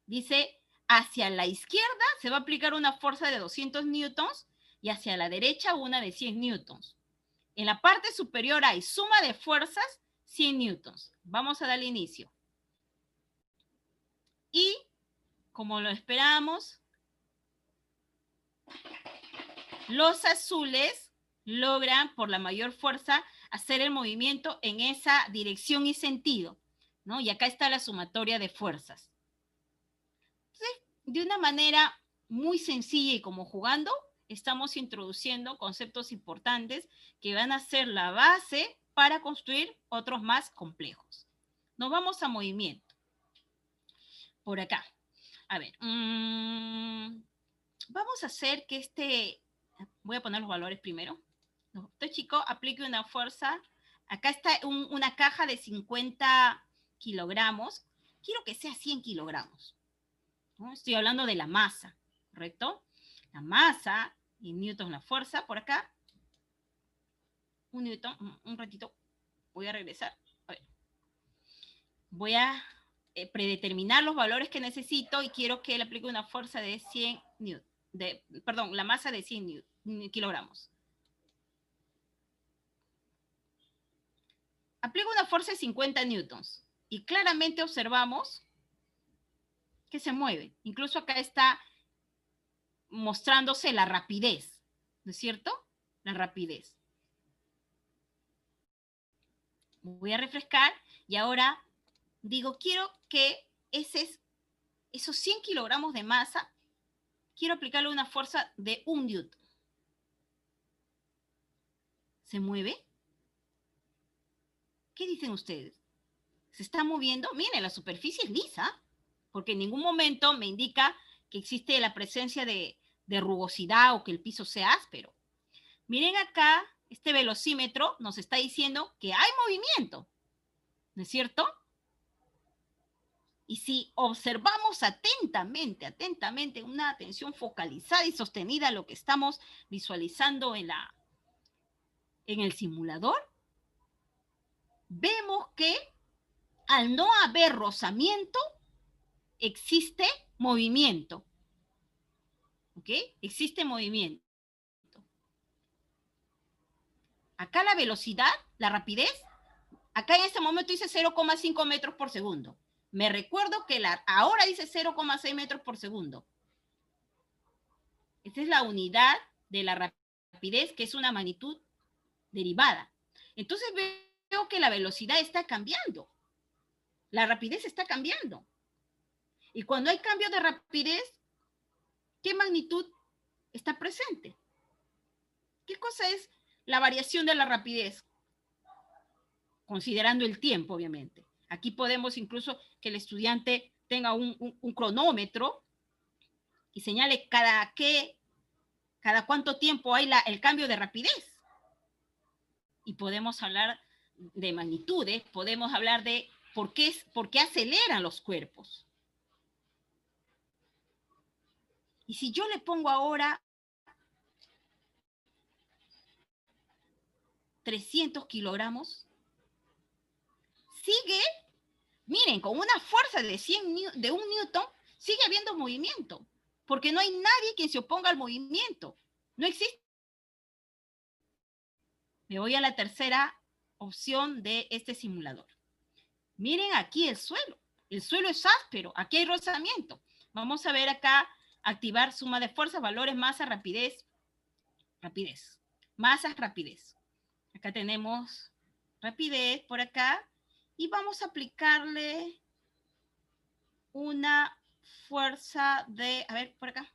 Dice, hacia la izquierda se va a aplicar una fuerza de 200 newtons y hacia la derecha una de 100 newtons. En la parte superior hay suma de fuerzas, 100 newtons. Vamos a darle inicio. Y, como lo esperamos, los azules logran, por la mayor fuerza, hacer el movimiento en esa dirección y sentido, ¿no? Y acá está la sumatoria de fuerzas. Entonces, de una manera muy sencilla y como jugando, estamos introduciendo conceptos importantes que van a ser la base para construir otros más complejos. Nos vamos a movimiento. Por acá. A ver. Vamos a hacer que voy a poner los valores primero. Este chico aplique una fuerza. Acá está una caja de 50 kilogramos. Quiero que sea 100 kilogramos. ¿No? Estoy hablando de la masa, ¿correcto? La masa y newton la fuerza. Por acá. Un newton. Un ratito. Voy a regresar. A ver. Voy a predeterminar los valores que necesito y quiero que él aplique una fuerza de 100 newton. Perdón, la masa de 100 kilogramos. Aplico una fuerza de 50 newtons y claramente observamos que se mueve. Incluso acá está mostrándose la rapidez, ¿no es cierto? La rapidez. Voy a refrescar y ahora digo, quiero que esos 100 kilogramos de masa, quiero aplicarle una fuerza de 1 newton. ¿Se mueve? ¿Qué dicen ustedes? ¿Se está moviendo? Miren, la superficie es lisa, porque en ningún momento me indica que existe la presencia de rugosidad o que el piso sea áspero. Miren acá, este velocímetro nos está diciendo que hay movimiento, ¿no es cierto? Y si observamos atentamente, una atención focalizada y sostenida a lo que estamos visualizando en el simulador, vemos que al no haber rozamiento, existe movimiento. ¿Ok? Existe movimiento. Acá la velocidad, la rapidez, acá en este momento dice 0,5 metros por segundo. Me recuerdo que ahora dice 0,6 metros por segundo. Esta es la unidad de la rapidez, que es una magnitud derivada. Entonces veo que la velocidad está cambiando. La rapidez está cambiando. Y cuando hay cambio de rapidez, ¿qué magnitud está presente? ¿Qué cosa es la variación de la rapidez? Considerando el tiempo, obviamente. Aquí podemos incluso que el estudiante tenga un cronómetro y señale cada cuánto tiempo hay el cambio de rapidez. Y podemos hablar de magnitudes, podemos hablar de por qué aceleran los cuerpos. Y si yo le pongo ahora 300 kilogramos, sigue, miren, con una fuerza de 1 newton, sigue habiendo movimiento, porque no hay nadie que se oponga al movimiento. No existe. Me voy a la tercera opción de este simulador. Miren aquí el suelo. El suelo es áspero. Aquí hay rozamiento. Vamos a ver acá, activar suma de fuerzas, valores, masa, rapidez. Rapidez. Masas, rapidez. Acá tenemos rapidez por acá. Y vamos a aplicarle una fuerza de, a ver, por acá,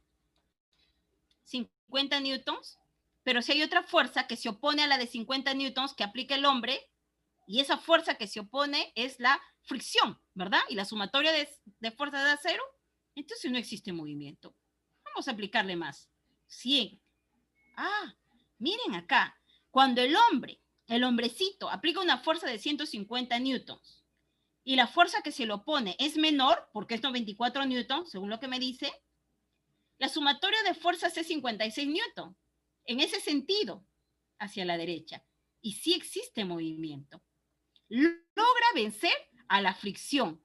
50 newtons. Pero si hay otra fuerza que se opone a la de 50 newtons que aplica el hombre, y esa fuerza que se opone es la fricción, ¿verdad? Y la sumatoria de fuerzas da 0, entonces no existe movimiento. Vamos a aplicarle más. 100. Ah, miren acá. Cuando el hombrecito, aplica una fuerza de 150 newtons y la fuerza que se le opone es menor, porque es 94 newtons, según lo que me dice, la sumatoria de fuerzas es 56 newtons. En ese sentido, hacia la derecha. Y sí existe movimiento. Logra vencer a la fricción.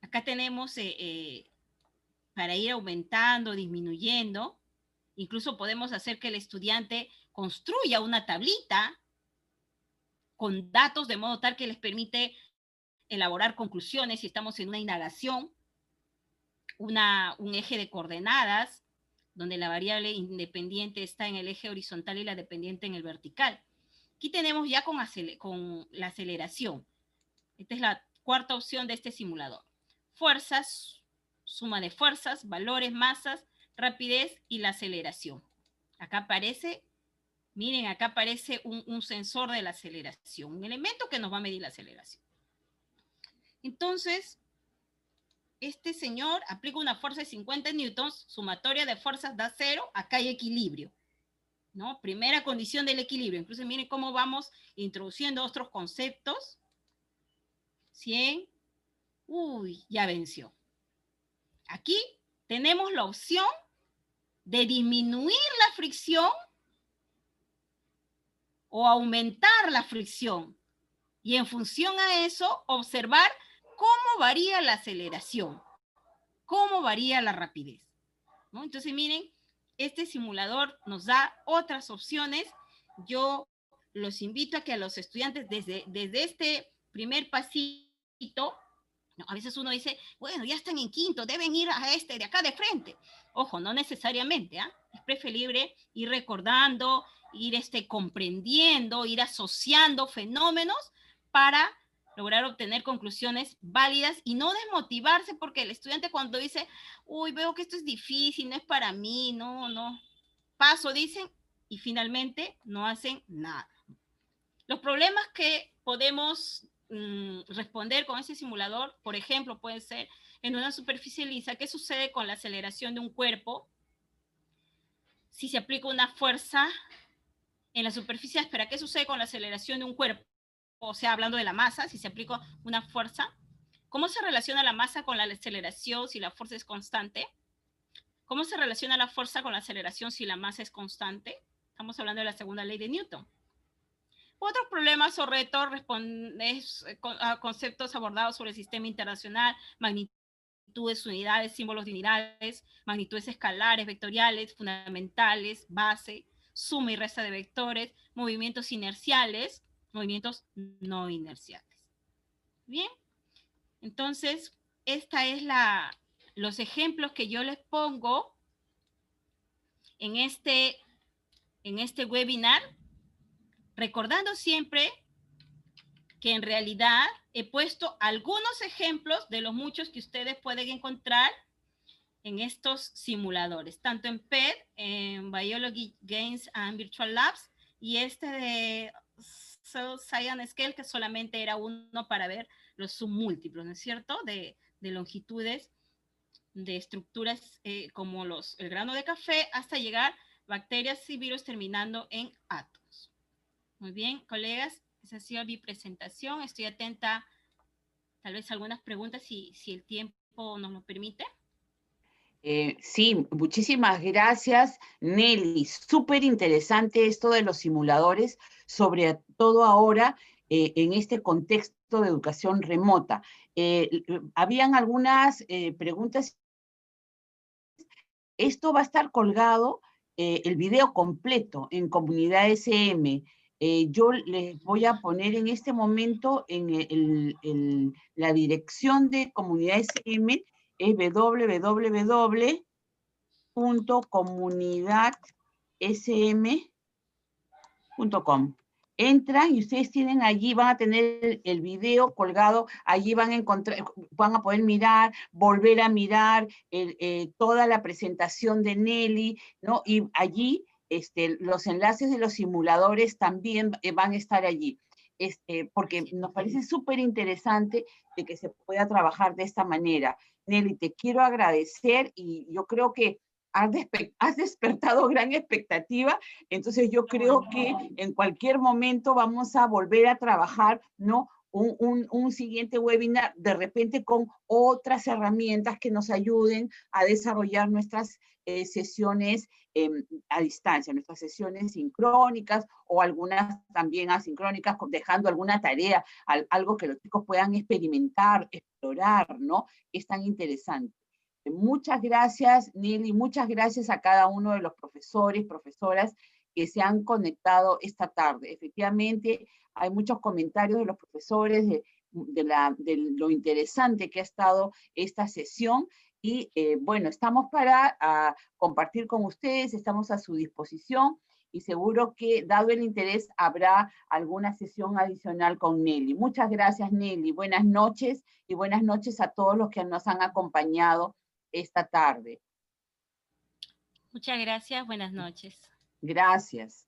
Acá tenemos para ir aumentando, disminuyendo. Incluso podemos hacer que el estudiante construya una tablita con datos de modo tal que les permite elaborar conclusiones si estamos en una indagación, un eje de coordenadas, donde la variable independiente está en el eje horizontal y la dependiente en el vertical. Aquí tenemos ya con la aceleración. Esta es la cuarta opción de este simulador. Fuerzas, suma de fuerzas, valores, masas, rapidez y la aceleración. Acá aparece, miren, acá aparece un sensor de la aceleración, un elemento que nos va a medir la aceleración. Entonces, este señor aplica una fuerza de 50 newtons, sumatoria de fuerzas da 0, acá hay equilibrio, ¿no? Primera condición del equilibrio. Incluso miren cómo vamos introduciendo otros conceptos. 100, uy, ya venció. Aquí tenemos la opción de disminuir la fricción o aumentar la fricción. Y en función a eso, observar cómo varía la aceleración, cómo varía la rapidez, ¿no? Entonces, miren, este simulador nos da otras opciones. Yo los invito a que a los estudiantes desde este primer pasito No, a veces uno dice, bueno, ya están en quinto, deben ir a este de acá de frente. Ojo, no necesariamente, ¿ah? Es preferible ir recordando, ir comprendiendo, ir asociando fenómenos para lograr obtener conclusiones válidas y no desmotivarse porque el estudiante cuando dice, uy, veo que esto es difícil, no es para mí, no, paso, dicen, y finalmente no hacen nada. Los problemas que podemos responder con ese simulador, por ejemplo, puede ser en una superficie lisa, ¿qué sucede con la aceleración de un cuerpo? Si se aplica una fuerza en la superficie áspera, ¿qué sucede con la aceleración de un cuerpo? O sea, hablando de la masa, si se aplica una fuerza, ¿cómo se relaciona la masa con la aceleración si la fuerza es constante? ¿Cómo se relaciona la fuerza con la aceleración si la masa es constante? Estamos hablando de la segunda ley de Newton. Otros problemas o retos responden a conceptos abordados sobre el sistema internacional, magnitudes, unidades, símbolos de unidades, magnitudes escalares, vectoriales, fundamentales, base, suma y resta de vectores, movimientos inerciales, movimientos no inerciales. Bien, entonces, esta es los ejemplos que yo les pongo en este webinar, recordando siempre que en realidad he puesto algunos ejemplos de los muchos que ustedes pueden encontrar en estos simuladores, tanto en PED, en Biology Games and Virtual Labs, y de Cell Science Scale, que solamente era uno para ver los submúltiplos, ¿no es cierto?, de longitudes, de estructuras como el grano de café, hasta llegar bacterias y virus terminando en átomos. Muy bien, colegas, esa ha sido mi presentación. Estoy atenta tal vez a algunas preguntas si el tiempo nos lo permite. Sí, muchísimas gracias, Nelly. Súper interesante esto de los simuladores, sobre todo ahora en este contexto de educación remota. Habían algunas preguntas. Esto va a estar colgado, el video completo en Comunidad SM. Yo les voy a poner en este momento en la dirección de Comunidad SM, es www.comunidadsm.com. Entran y ustedes tienen allí, van a tener el video colgado, allí van a encontrar, van a poder mirar, volver a mirar toda la presentación de Nelly, ¿no? Y allí los enlaces de los simuladores también van a estar allí. Porque nos parece súper interesante de que se pueda trabajar de esta manera. Nelly, te quiero agradecer y yo creo que has despertado gran expectativa, entonces yo creo que en cualquier momento vamos a volver a trabajar, ¿no? Un siguiente webinar, de repente con otras herramientas que nos ayuden a desarrollar nuestras sesiones a distancia, nuestras sesiones sincrónicas o algunas también asincrónicas, dejando alguna tarea, algo que los chicos puedan experimentar, explorar, ¿no? Es tan interesante. Muchas gracias, Nelly, muchas gracias a cada uno de los profesores, profesoras que se han conectado esta tarde. Efectivamente, hay muchos comentarios de los profesores de lo interesante que ha estado esta sesión y bueno, estamos para compartir con ustedes, estamos a su disposición y seguro que, dado el interés, habrá alguna sesión adicional con Nelly. Muchas gracias, Nelly. Buenas noches y buenas noches a todos los que nos han acompañado esta tarde. Muchas gracias, buenas noches. Gracias.